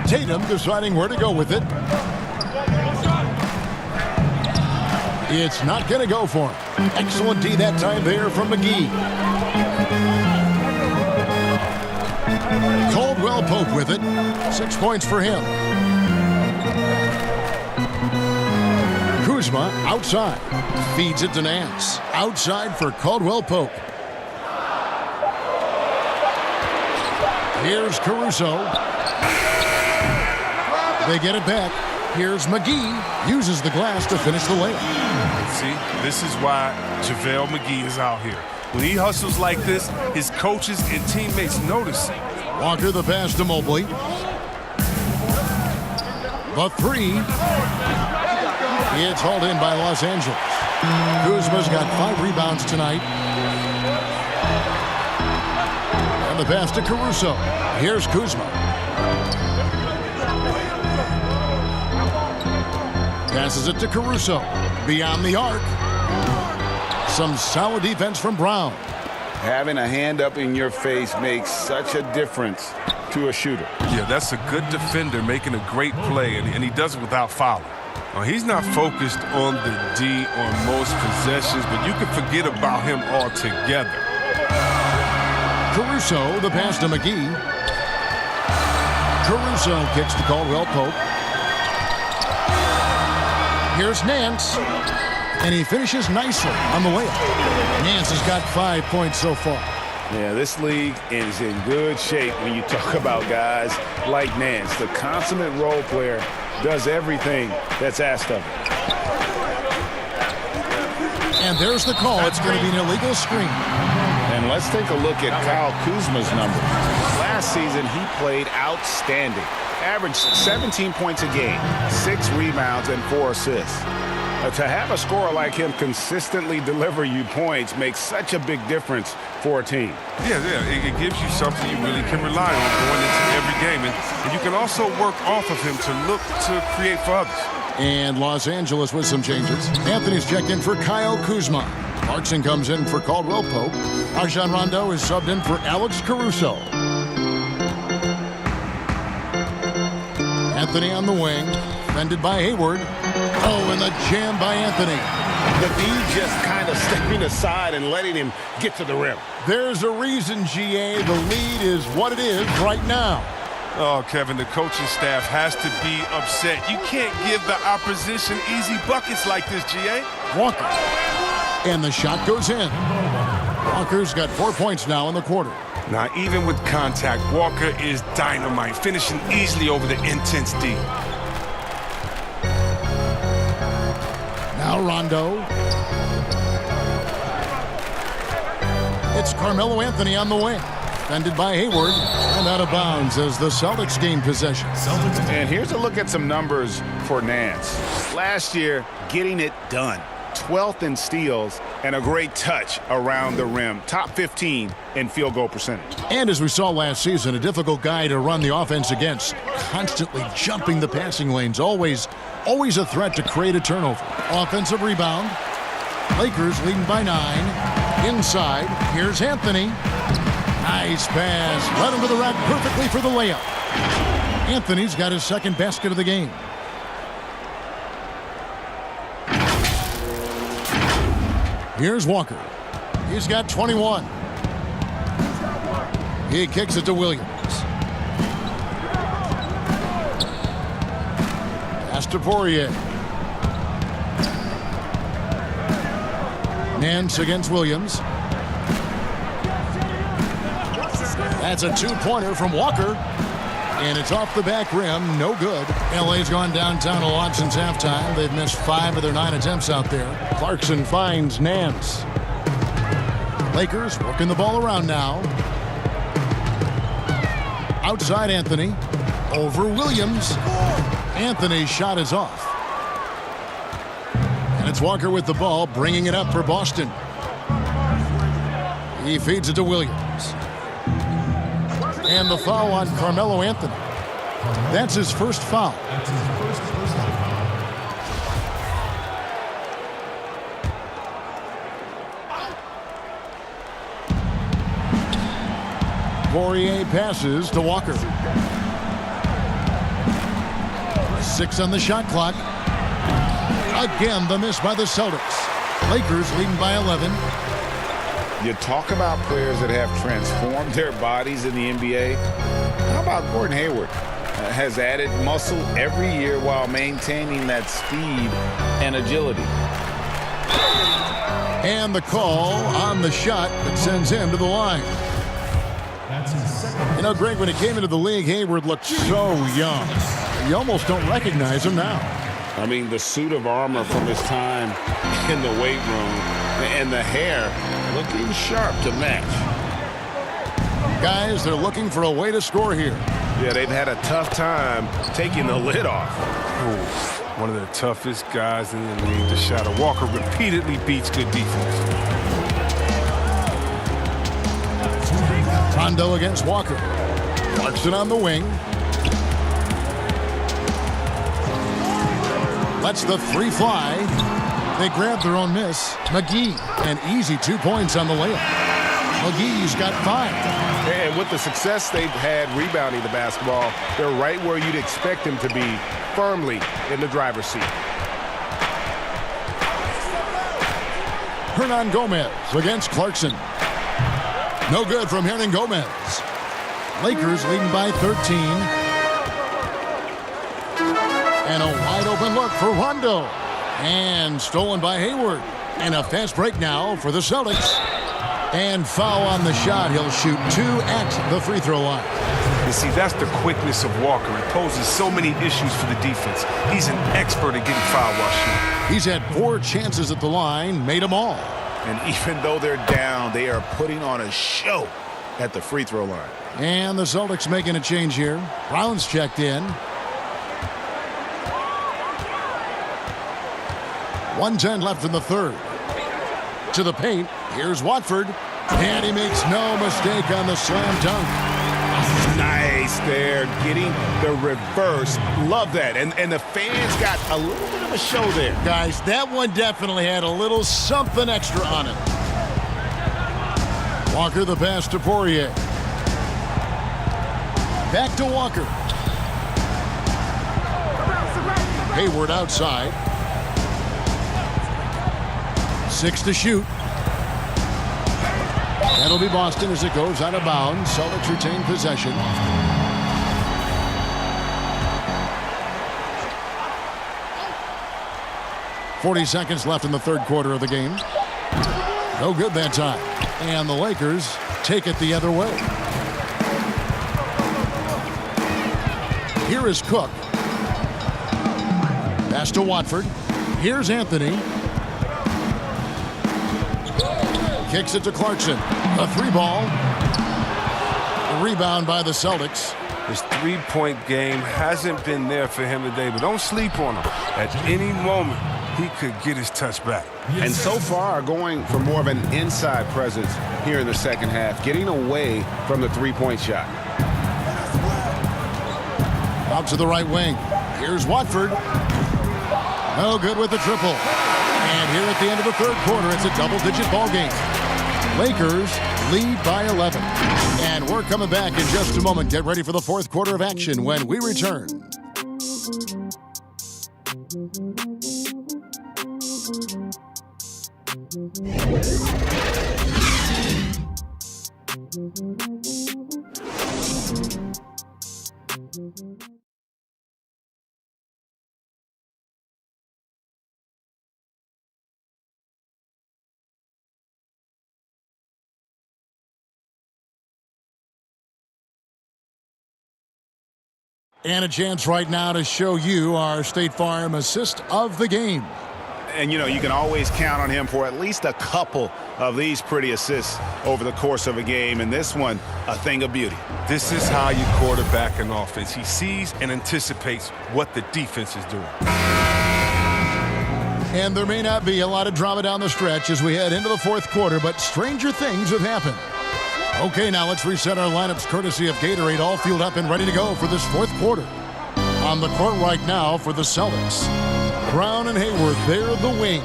Tatum deciding where to go with it. It's not going to go for him. Excellent D that time there from McGee. Caldwell Pope with it. 6 points for him. Kuzma outside. Feeds it to Nance. Outside for Caldwell Pope. Here's Caruso. They get it back. Here's McGee. Uses the glass to finish the layup. See, this is why JaVale McGee is out here. When he hustles like this, his coaches and teammates notice it. Walker the pass to Mobley. The 3. It's hauled in by Los Angeles. Kuzma's got 5 rebounds tonight. And the pass to Caruso. Here's Kuzma. Passes it to Caruso. Beyond the arc. Some solid defense from Brown. Having a hand up in your face makes such a difference to a shooter. Yeah, that's a good defender making a great play, and he does it without fouling. He's not focused on the D on most possessions, but you can forget about him altogether. Caruso, the pass to McGee. Caruso kicks to Caldwell Pope. Here's Nance. And he finishes nicely on the layup. Nance has got 5 points so far. Yeah, this league is in good shape when you talk about guys like Nance. The consummate role player does everything that's asked of him. And there's the call. It's going to be an illegal screen. And let's take a look at Kyle Kuzma's numbers. Last season, he played outstanding. Averaged 17 points a game, 6 rebounds, and 4 assists. To have a scorer like him consistently deliver you points makes such a big difference for a team. Yeah, it gives you something you really can rely on going into every game. And you can also work off of him to look to create for others. And Los Angeles with some changes. Anthony's checked in for Kyle Kuzma. Clarkson comes in for Caldwell Pope. Rajon Rondo is subbed in for Alex Caruso. Anthony on the wing, defended by Hayward. Oh, and the jam by Anthony. The D just kind of stepping aside and letting him get to the rim. There's a reason, GA. The lead is what it is right now. Oh, Kevin, the coaching staff has to be upset. You can't give the opposition easy buckets like this, GA. Walker. And the shot goes in. Walker's got 4 points now in the quarter. Now, even with contact, Walker is dynamite, finishing easily over the intense D. Now Rondo. It's Carmelo Anthony on the wing. Defended by Hayward and out of bounds as the Celtics gain possession. And here's a look at some numbers for Nance. Last year, getting it done. 12th in steals and a great touch around the rim. Top 15 in field goal percentage. And as we saw last season, a difficult guy to run the offense against. Constantly jumping the passing lanes. Always a threat to create a turnover. Offensive rebound. Lakers leading by 9. Inside, here's Anthony. Nice pass. Led him to the rack perfectly for the layup. Anthony's got his second basket of the game. Here's Walker. He's got 21. He kicks it to Williams. Pass to Poirier. Nance against Williams. That's a two-pointer from Walker. And it's off the back rim. No good. L.A.'s gone downtown a lot since halftime. They've missed 5 of their 9 attempts out there. Clarkson finds Nance. Lakers working the ball around now. Outside Anthony. Over Williams. Anthony's shot is off. And it's Walker with the ball, bringing it up for Boston. He feeds it to Williams. And the foul on Carmelo Anthony. That's his first foul. Poirier passes to Walker. 6 on the shot clock. Again, the miss by the Celtics. Lakers leading by 11. You talk about players that have transformed their bodies in the NBA. How about Gordon Hayward? Has added muscle every year while maintaining that speed and agility. And the call on the shot that sends him to the line. You know, Greg, when he came into the league, Hayward looked so young. You almost don't recognize him now. I mean, the suit of armor from his time in the weight room and the hair looking sharp to match. Guys, they're looking for a way to score here. Yeah, they've had a tough time taking the lid off. Ooh, one of the toughest guys in the league to shadow. Walker repeatedly beats good defense. Rondo against Walker. Clarkson on the wing. Lets the 3 fly. They grab their own miss. McGee, an easy 2 points on the layup. McGee's got 5. And with the success they've had rebounding the basketball, they're right where you'd expect them to be, firmly in the driver's seat. Hernan Gomez against Clarkson. No good from Hernan Gomez. Lakers leading by 13. And a wide open look for Rondo. And stolen by Hayward. And a fast break now for the Celtics. And foul on the shot. He'll shoot 2 at the free throw line. You see, that's the quickness of Walker. It poses so many issues for the defense. He's an expert at getting fouled while shooting. He's had 4 chances at the line, made them all. And even though they're down, they are putting on a show at the free throw line. And the Celtics making a change here. Brown's checked in. 1:10 left in the third. To the paint. Here's Watford. And he makes no mistake on the slam dunk. Nice there, getting the reverse. Love that. And the fans got a little bit of a show there. Guys, that one definitely had a little something extra on it. Walker the pass to Poirier. Back to Walker. Hayward outside. 6 to shoot. That'll be Boston as it goes out of bounds. Celtics retain possession. .40 seconds left in the third quarter of the game. No good that time. And the Lakers take it the other way. Here is Cook. Pass to Watford. Here's Anthony. Kicks it to Clarkson. A 3-ball. A rebound by the Celtics. His three-point game hasn't been there for him today, but don't sleep on him. At any moment, he could get his touch back. And so far, going for more of an inside presence here in the second half, getting away from the three-point shot. Out to the right wing. Here's Watford. No good with the triple. And here at the end of the third quarter, it's a double-digit ball game. Lakers lead by 11. And we're coming back in just a moment. Get ready for the fourth quarter of action when we return. And a chance right now to show you our State Farm assist of the game. And, you know, you can always count on him for at least a couple of these pretty assists over the course of a game. And this one, a thing of beauty. This is how you quarterback an offense. He sees and anticipates what the defense is doing. And there may not be a lot of drama down the stretch as we head into the fourth quarter, but stranger things have happened. Okay, now let's reset our lineups courtesy of Gatorade, all fueled up and ready to go for this fourth quarter. On the court right now for the Celtics, Brown and Hayward, they're the wings.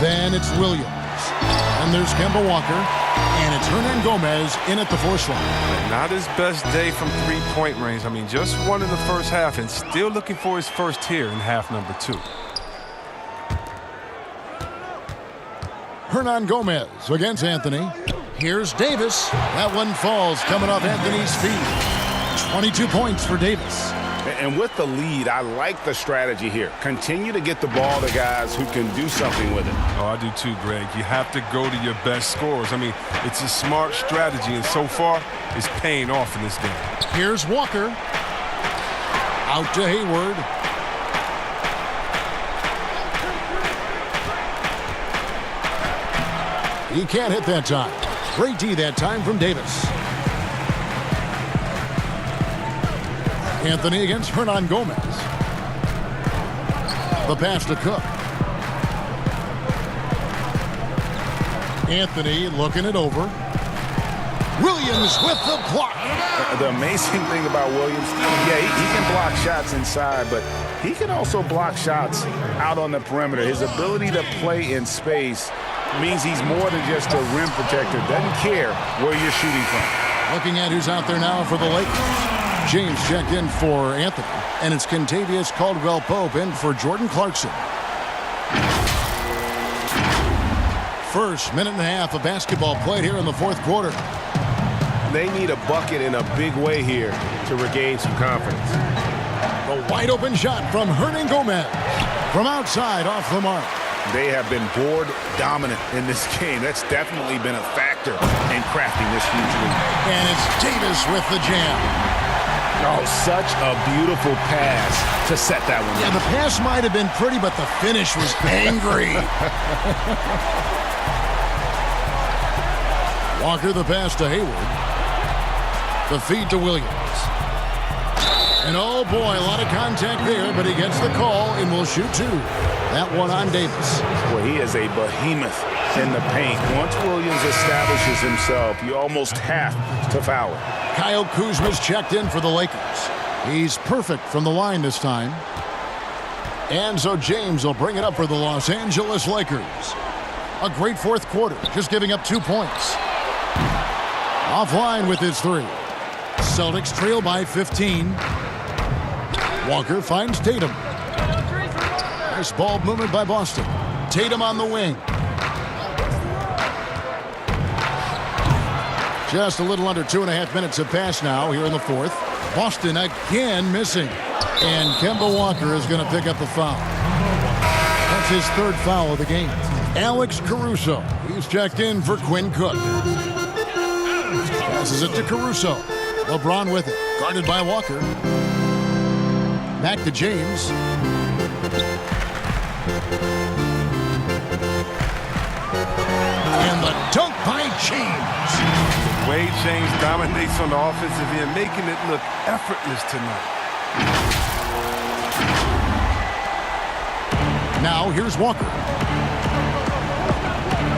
Then it's Williams. And there's Kemba Walker. And it's Hernan Gomez in at the force line. Not his best day from three-point range. I mean, just won in the first half and still looking for his first here in half number 2. Hernan Gomez against Anthony. Here's Davis. That one falls coming off Anthony's feet. 22 points for Davis. And with the lead, I like the strategy here. Continue to get the ball to guys who can do something with it. Oh, I do too, Greg. You have to go to your best scorers. I mean, it's a smart strategy, and so far, it's paying off in this game. Here's Walker. Out to Hayward. He can't hit that time. Great D that time from Davis. Anthony against Hernan Gomez. The pass to Cook. Anthony looking it over. Williams with the block. The amazing thing about Williams, yeah, he can block shots inside, but he can also block shots out on the perimeter. His ability to play in space means he's more than just a rim protector. Doesn't care where you're shooting from. Looking at who's out there now for the Lakers. James checked in for Anthony, and it's Kentavious Caldwell-Pope in for Jordan Clarkson. First minute and a half of basketball played here in the fourth quarter. They need a bucket in a big way here to regain some confidence. The wide open shot from Hernan Gomez. From outside, off the mark. They have been board dominant in this game. That's definitely been a factor in crafting this huge lead. And it's Davis with the jam. Oh, such a beautiful pass to set that one. Yeah, the pass might have been pretty, but the finish was angry. Walker the pass to Hayward. The feed to Williams. And oh boy, a lot of contact there, but he gets the call and will shoot two. That one on Davis. Well, he is a behemoth in the paint. Once Williams establishes himself, you almost have to foul him. Kyle Kuzma's checked in for the Lakers. He's perfect from the line this time. And so James will bring it up for the Los Angeles Lakers. A great fourth quarter, just giving up 2 points. Offline with his three. Celtics trail by 15. Walker finds Tatum. Nice ball movement by Boston. Tatum on the wing. Just a little under 2.5 minutes have passed now here in the fourth. Boston again missing. And Kemba Walker is going to pick up the foul. That's his third foul of the game. Alex Caruso. He's checked in for Quinn Cook. Passes it to Caruso. LeBron with it. Guarded by Walker. Back to James. And the dunk by James. The way James dominates on the offensive end, making it look effortless tonight. Now here's Walker.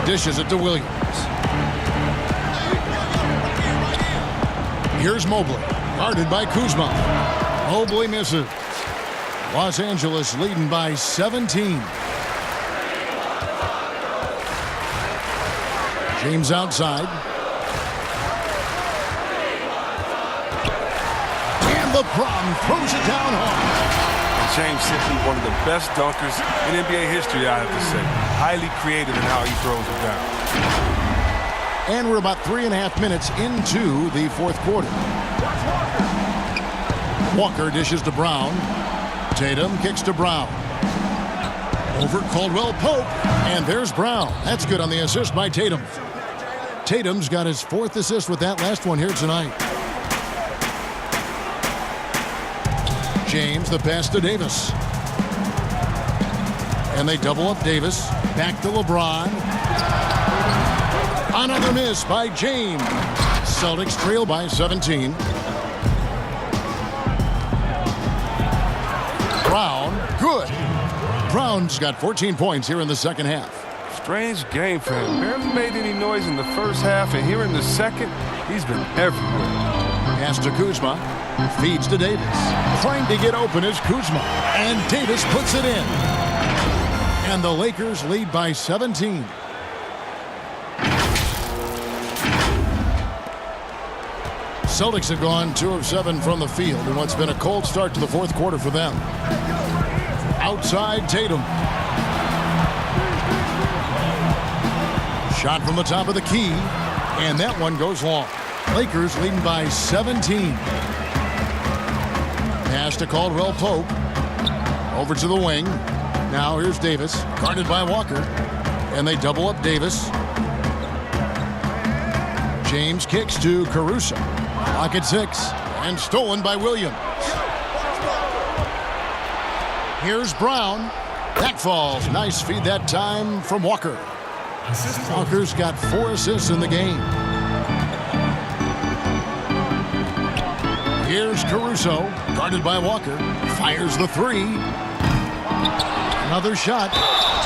Dishes it to Williams. Here's Mobley. Guarded by Kuzma. Mobley misses. Los Angeles leading by 17. James outside. And LeBron throws it down hard. James simply one of the best dunkers in NBA history, I have to say. Highly creative in how he throws it down. And we're about 3.5 minutes into the fourth quarter. Walker dishes to Brown. Tatum kicks to Brown. Over Caldwell Pope. And there's Brown. That's good on the assist by Tatum. Tatum's got his fourth assist with that last one here tonight. James, the pass to Davis. And they double up Davis. Back to LeBron. Another miss by James. Celtics trail by 17. Brown, good. Brown's got 14 points here in the second half. Strange game for him. Barely made any noise in the first half, and here in the second, he's been everywhere. Pass to Kuzma. Feeds to Davis. Trying to get open is Kuzma. And Davis puts it in. And the Lakers lead by 17. Celtics have gone 2 of 7 from the field in what's been a cold start to the fourth quarter for them. Outside Tatum. Shot from the top of the key. And that one goes long. Lakers leading by 17. Pass to Caldwell Pope. Over to the wing. Now here's Davis. Guarded by Walker. And they double up Davis. James kicks to Caruso. Clock at 6. And stolen by Williams. Here's Brown. That falls. Nice feed that time from Walker. Walker's got 4 assists in the game. Here's Caruso. Guarded by Walker. Fires the 3. Another shot.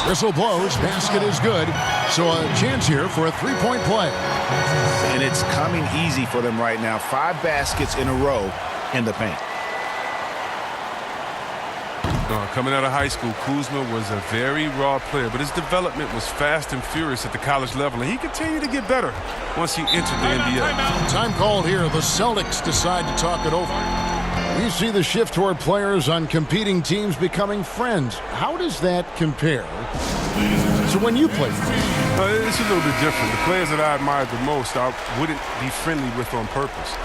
Whistle blows. Basket is good. So a chance here for a 3-point play. And it's coming easy for them right now. 5 baskets in a row in the paint. Coming out of high school, Kuzma was a very raw player, but his development was fast and furious at the college level, and he continued to get better once he entered the NBA. Time called here. The Celtics decide to talk it over. You see the shift toward players on competing teams becoming friends. How does that compare to when you played? It's a little bit different. The players that I admired the most, I wouldn't be friendly with on purpose.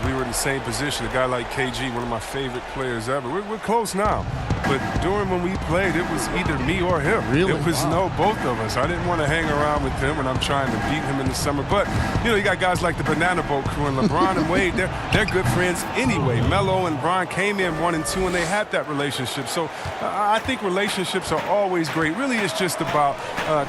We were in the same position. A guy like KG, one of my favorite players ever. We're close now. But during when we played, it was either me or him. Really? It was no both of us. I didn't want to hang around with him when I'm trying to beat him in the summer. But, you got guys like the Banana Boat crew and LeBron and Wade. They're good friends anyway. Melo and Bron came in 1 and 2, and they had that relationship. So I think relationships are always great. Really, it's just about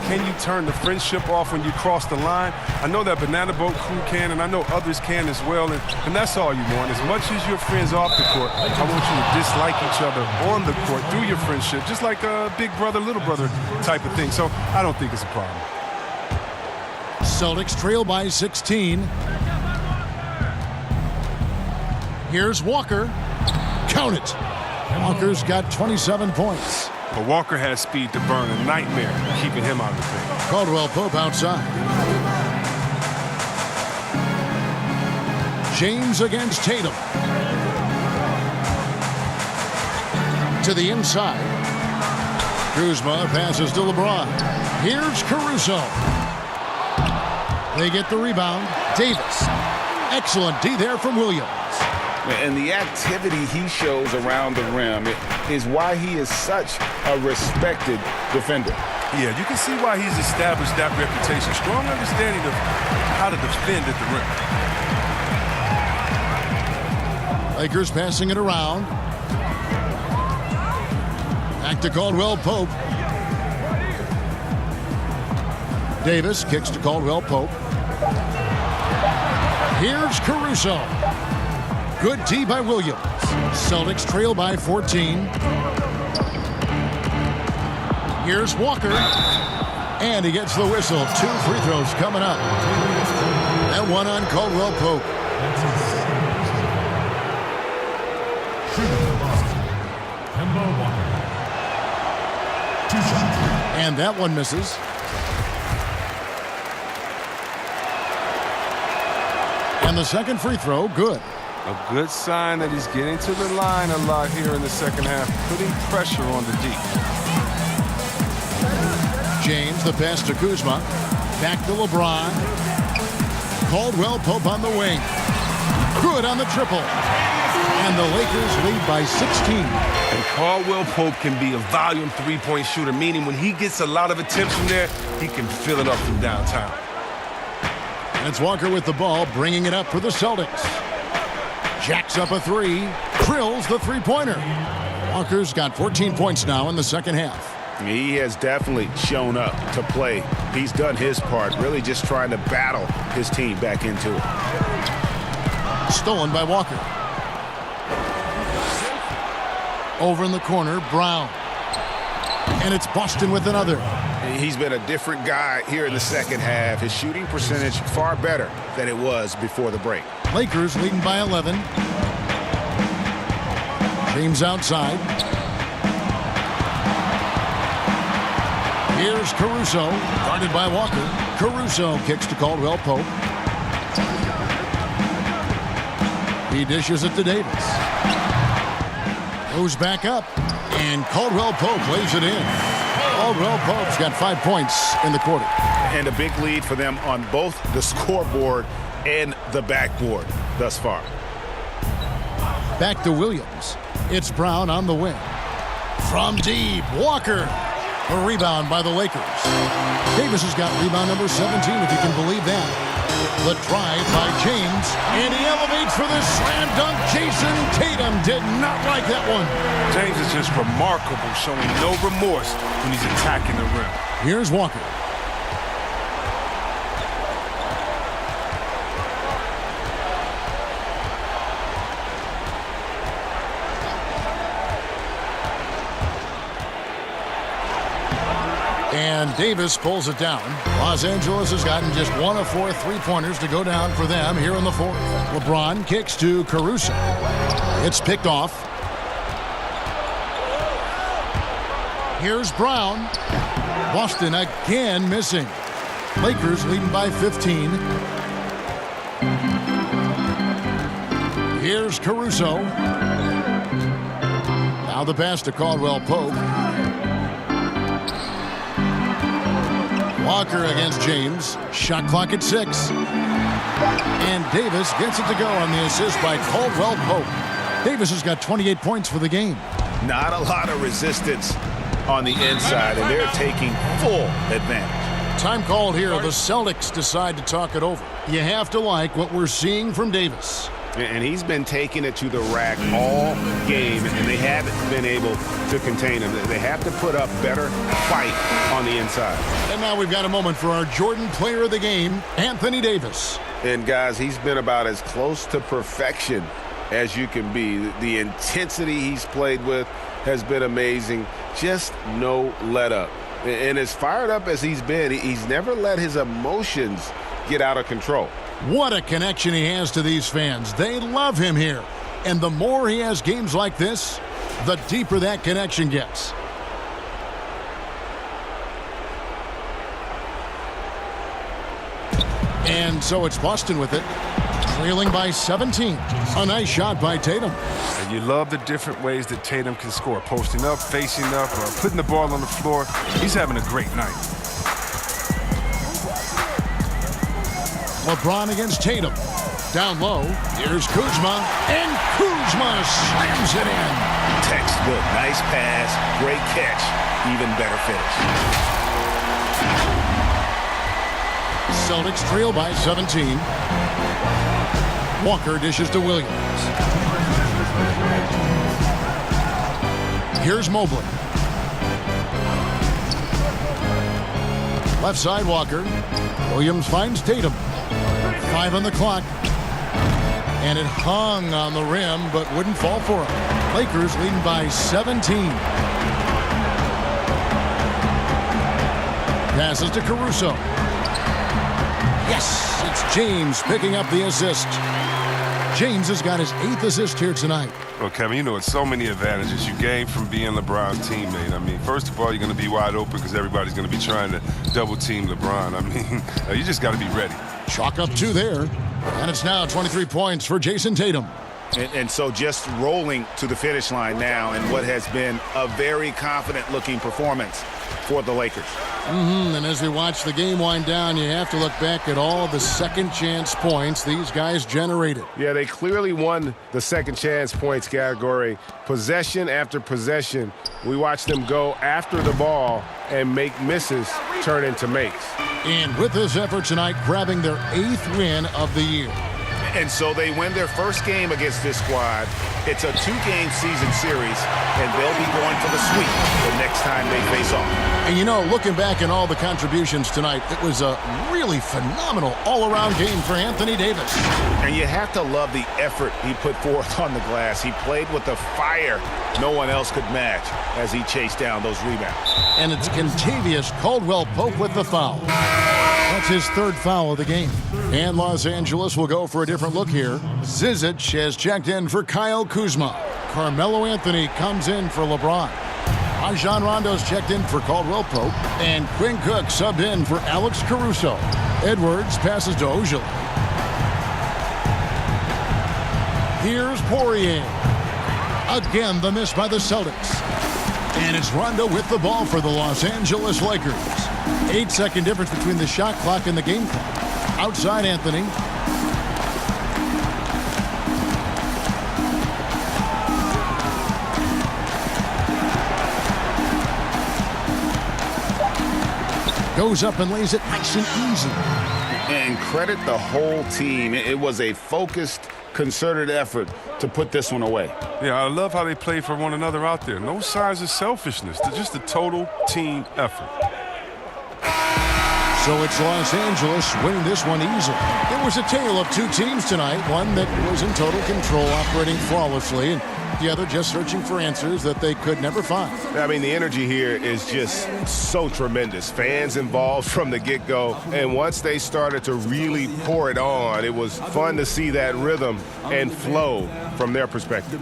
can you turn the friendship off when you cross the line? I know that Banana Boat crew can, and I know others can as well. And that's all you want. As much as you're friends off the court, I want you to dislike each other on the court through your friendship, just like a big brother, little brother type of thing. So I don't think it's a problem. Celtics trail by 16. Here's Walker. Count it. Walker's got 27 points. But Walker has speed to burn, a nightmare keeping him out of the thing. Caldwell Pope outside. James against Tatum. To the inside. Kuzma passes to LeBron. Here's Caruso. They get the rebound. Davis. Excellent D there from Williams. And the activity he shows around the rim is why he is such a respected defender. Yeah, you can see why he's established that reputation. Strong understanding of how to defend at the rim. Lakers passing it around. Back to Caldwell Pope. Davis kicks to Caldwell Pope. Here's Caruso. Good D by Williams. Celtics trail by 14. Here's Walker. And he gets the whistle. 2 free throws coming up. And one on Caldwell Pope. And that one misses. And the second free throw, good. A good sign that he's getting to the line a lot here in the second half, putting pressure on the D. James, the pass to Kuzma. Back to LeBron. Caldwell Pope on the wing. Good on the triple. And the Lakers lead by 16. And Caldwell Pope can be a volume three-point shooter, meaning when he gets a lot of attempts from there, he can fill it up from downtown. And it's Walker with the ball, bringing it up for the Celtics. Jacks up a three. Drills the three-pointer. Walker's got 14 points now in the second half. He has definitely shown up to play. He's done his part, really just trying to battle his team back into it. Stolen by Walker. Over in the corner, Brown. And it's Boston with another. He's been a different guy here in the second half. His shooting percentage far better than it was before the break. Lakers leading by 11. James outside. Here's Caruso, guarded by Walker. Caruso kicks to Caldwell Pope. He dishes it to Davis. Goes back up, and Caldwell Pope lays it in. Caldwell Pope's got 5 points in the quarter. And a big lead for them on both the scoreboard and the backboard thus far. Back to Williams. It's Brown on the wing. From deep, Walker. A rebound by the Lakers. Davis has got rebound number 17, if you can believe that. The drive by James, and he elevates for the slam dunk. Jason Tatum did not like that one. James is just remarkable, showing no remorse when he's attacking the rim. Here's Walker. And Davis pulls it down. Los Angeles has gotten just 1 of 4 three-pointers to go down for them here in the fourth. LeBron kicks to Caruso. It's picked off. Here's Brown. Boston again missing. Lakers leading by 15. Here's Caruso. Now the pass to Caldwell Pope. Walker against James. Shot clock at 6. And Davis gets it to go on the assist by Caldwell Pope. Davis has got 28 points for the game. Not a lot of resistance on the inside, and they're taking full advantage. Time called here. The Celtics decide to talk it over. You have to like what we're seeing from Davis. And he's been taking it to the rack all game, and they haven't been able to contain him. They have to put up better fight on the inside. And now we've got a moment for our Jordan player of the game, Anthony Davis. And, guys, he's been about as close to perfection as you can be. The intensity he's played with has been amazing. Just no let-up. And as fired up as he's been, he's never let his emotions get out of control. What a connection he has to these fans. They love him here. And the more he has games like this, the deeper that connection gets. And so it's Boston with it, trailing by 17. A nice shot by Tatum. And you love the different ways that Tatum can score. Posting up, facing up, or putting the ball on the floor. He's having a great night. LeBron against Tatum. Down low, here's Kuzma, and Kuzma slams it in. Textbook, nice pass, great catch, even better finish. Celtics trail by 17. Walker dishes to Williams. Here's Mobley. Left side, Walker. Williams finds Tatum. 5 on the clock. And it hung on the rim, but wouldn't fall for him. Lakers leading by 17. Passes to Caruso. Yes, it's James picking up the assist. James has got his 8th assist here tonight. Well, Kevin, you know, it's so many advantages you gain from being LeBron's teammate. I mean, first of all, you're going to be wide open because everybody's going to be trying to double-team LeBron. I mean, you just got to be ready. Chalk up 2 there. And it's now 23 points for Jason Tatum. And so just rolling to the finish line now in what has been a very confident-looking performance for the Lakers. And as we watch the game wind down, you have to look back at all the second-chance points these guys generated. Yeah, they clearly won the second-chance points category. Possession after possession, we watched them go after the ball and make misses turn into makes. And with this effort tonight, grabbing their 8th win of the year. And so they win their first game against this squad. It's a 2-game season series, and they'll be going for the sweep the next time they face off. And you know, looking back at all the contributions tonight, it was a really phenomenal all-around game for Anthony Davis. And you have to love the effort he put forth on the glass. He played with the fire no one else could match as he chased down those rebounds. And it's Kentavious Caldwell Pope with the foul. That's his 3rd foul of the game. And Los Angeles will go for a different look here. Zizic has checked in for Kyle Kuzma. Carmelo Anthony comes in for LeBron. Rajon Rondo's checked in for Caldwell Pope. And Quinn Cook subbed in for Alex Caruso. Edwards passes to Ojale. Here's Poirier. Again, the miss by the Celtics. And it's Rondo with the ball for the Los Angeles Lakers. 8-second difference between the shot clock and the game clock. Outside Anthony. Goes up and lays it nice and easy. And credit the whole team. It was a focused, concerted effort to put this one away. Yeah, I love how they play for one another out there. No signs of selfishness. They're just a total team effort. So it's Los Angeles winning this one easily. It was a tale of 2 teams tonight. One that was in total control, operating flawlessly, and the other just searching for answers that they could never find. I mean, the energy here is just so tremendous. Fans involved from the get-go, and once they started to really pour it on, it was fun to see that rhythm and flow from their perspective.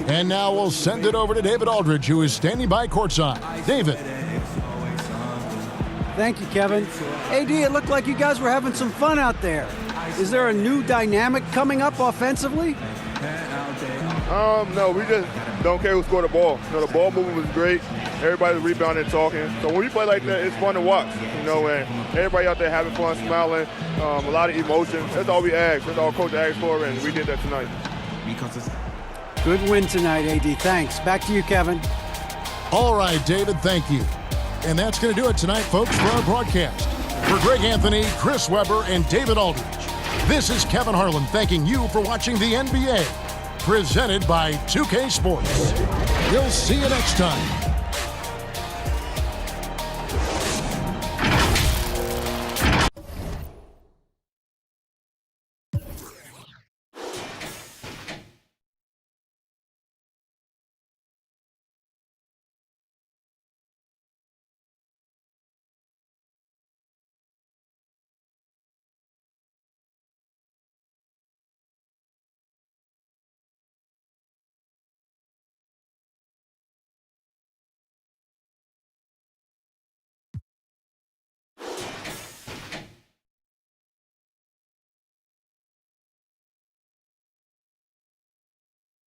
And now we'll send it over to David Aldridge, who is standing by courtside. David. Thank you, Kevin. AD, it looked like you guys were having some fun out there. Is there a new dynamic coming up offensively? No, don't care who scored the ball. You know, the ball movement was great. Everybody's rebounding and talking. So when we play like that, it's fun to watch. You know, and everybody out there having fun, smiling, a lot of emotion. That's all we ask. That's all Coach asked for, and we did that tonight. Good win tonight, AD. Thanks. Back to you, Kevin. All right, David, thank you. And that's going to do it tonight, folks, for our broadcast. For Greg Anthony, Chris Webber, and David Aldridge, this is Kevin Harlan thanking you for watching the NBA, presented by 2K Sports. We'll see you next time.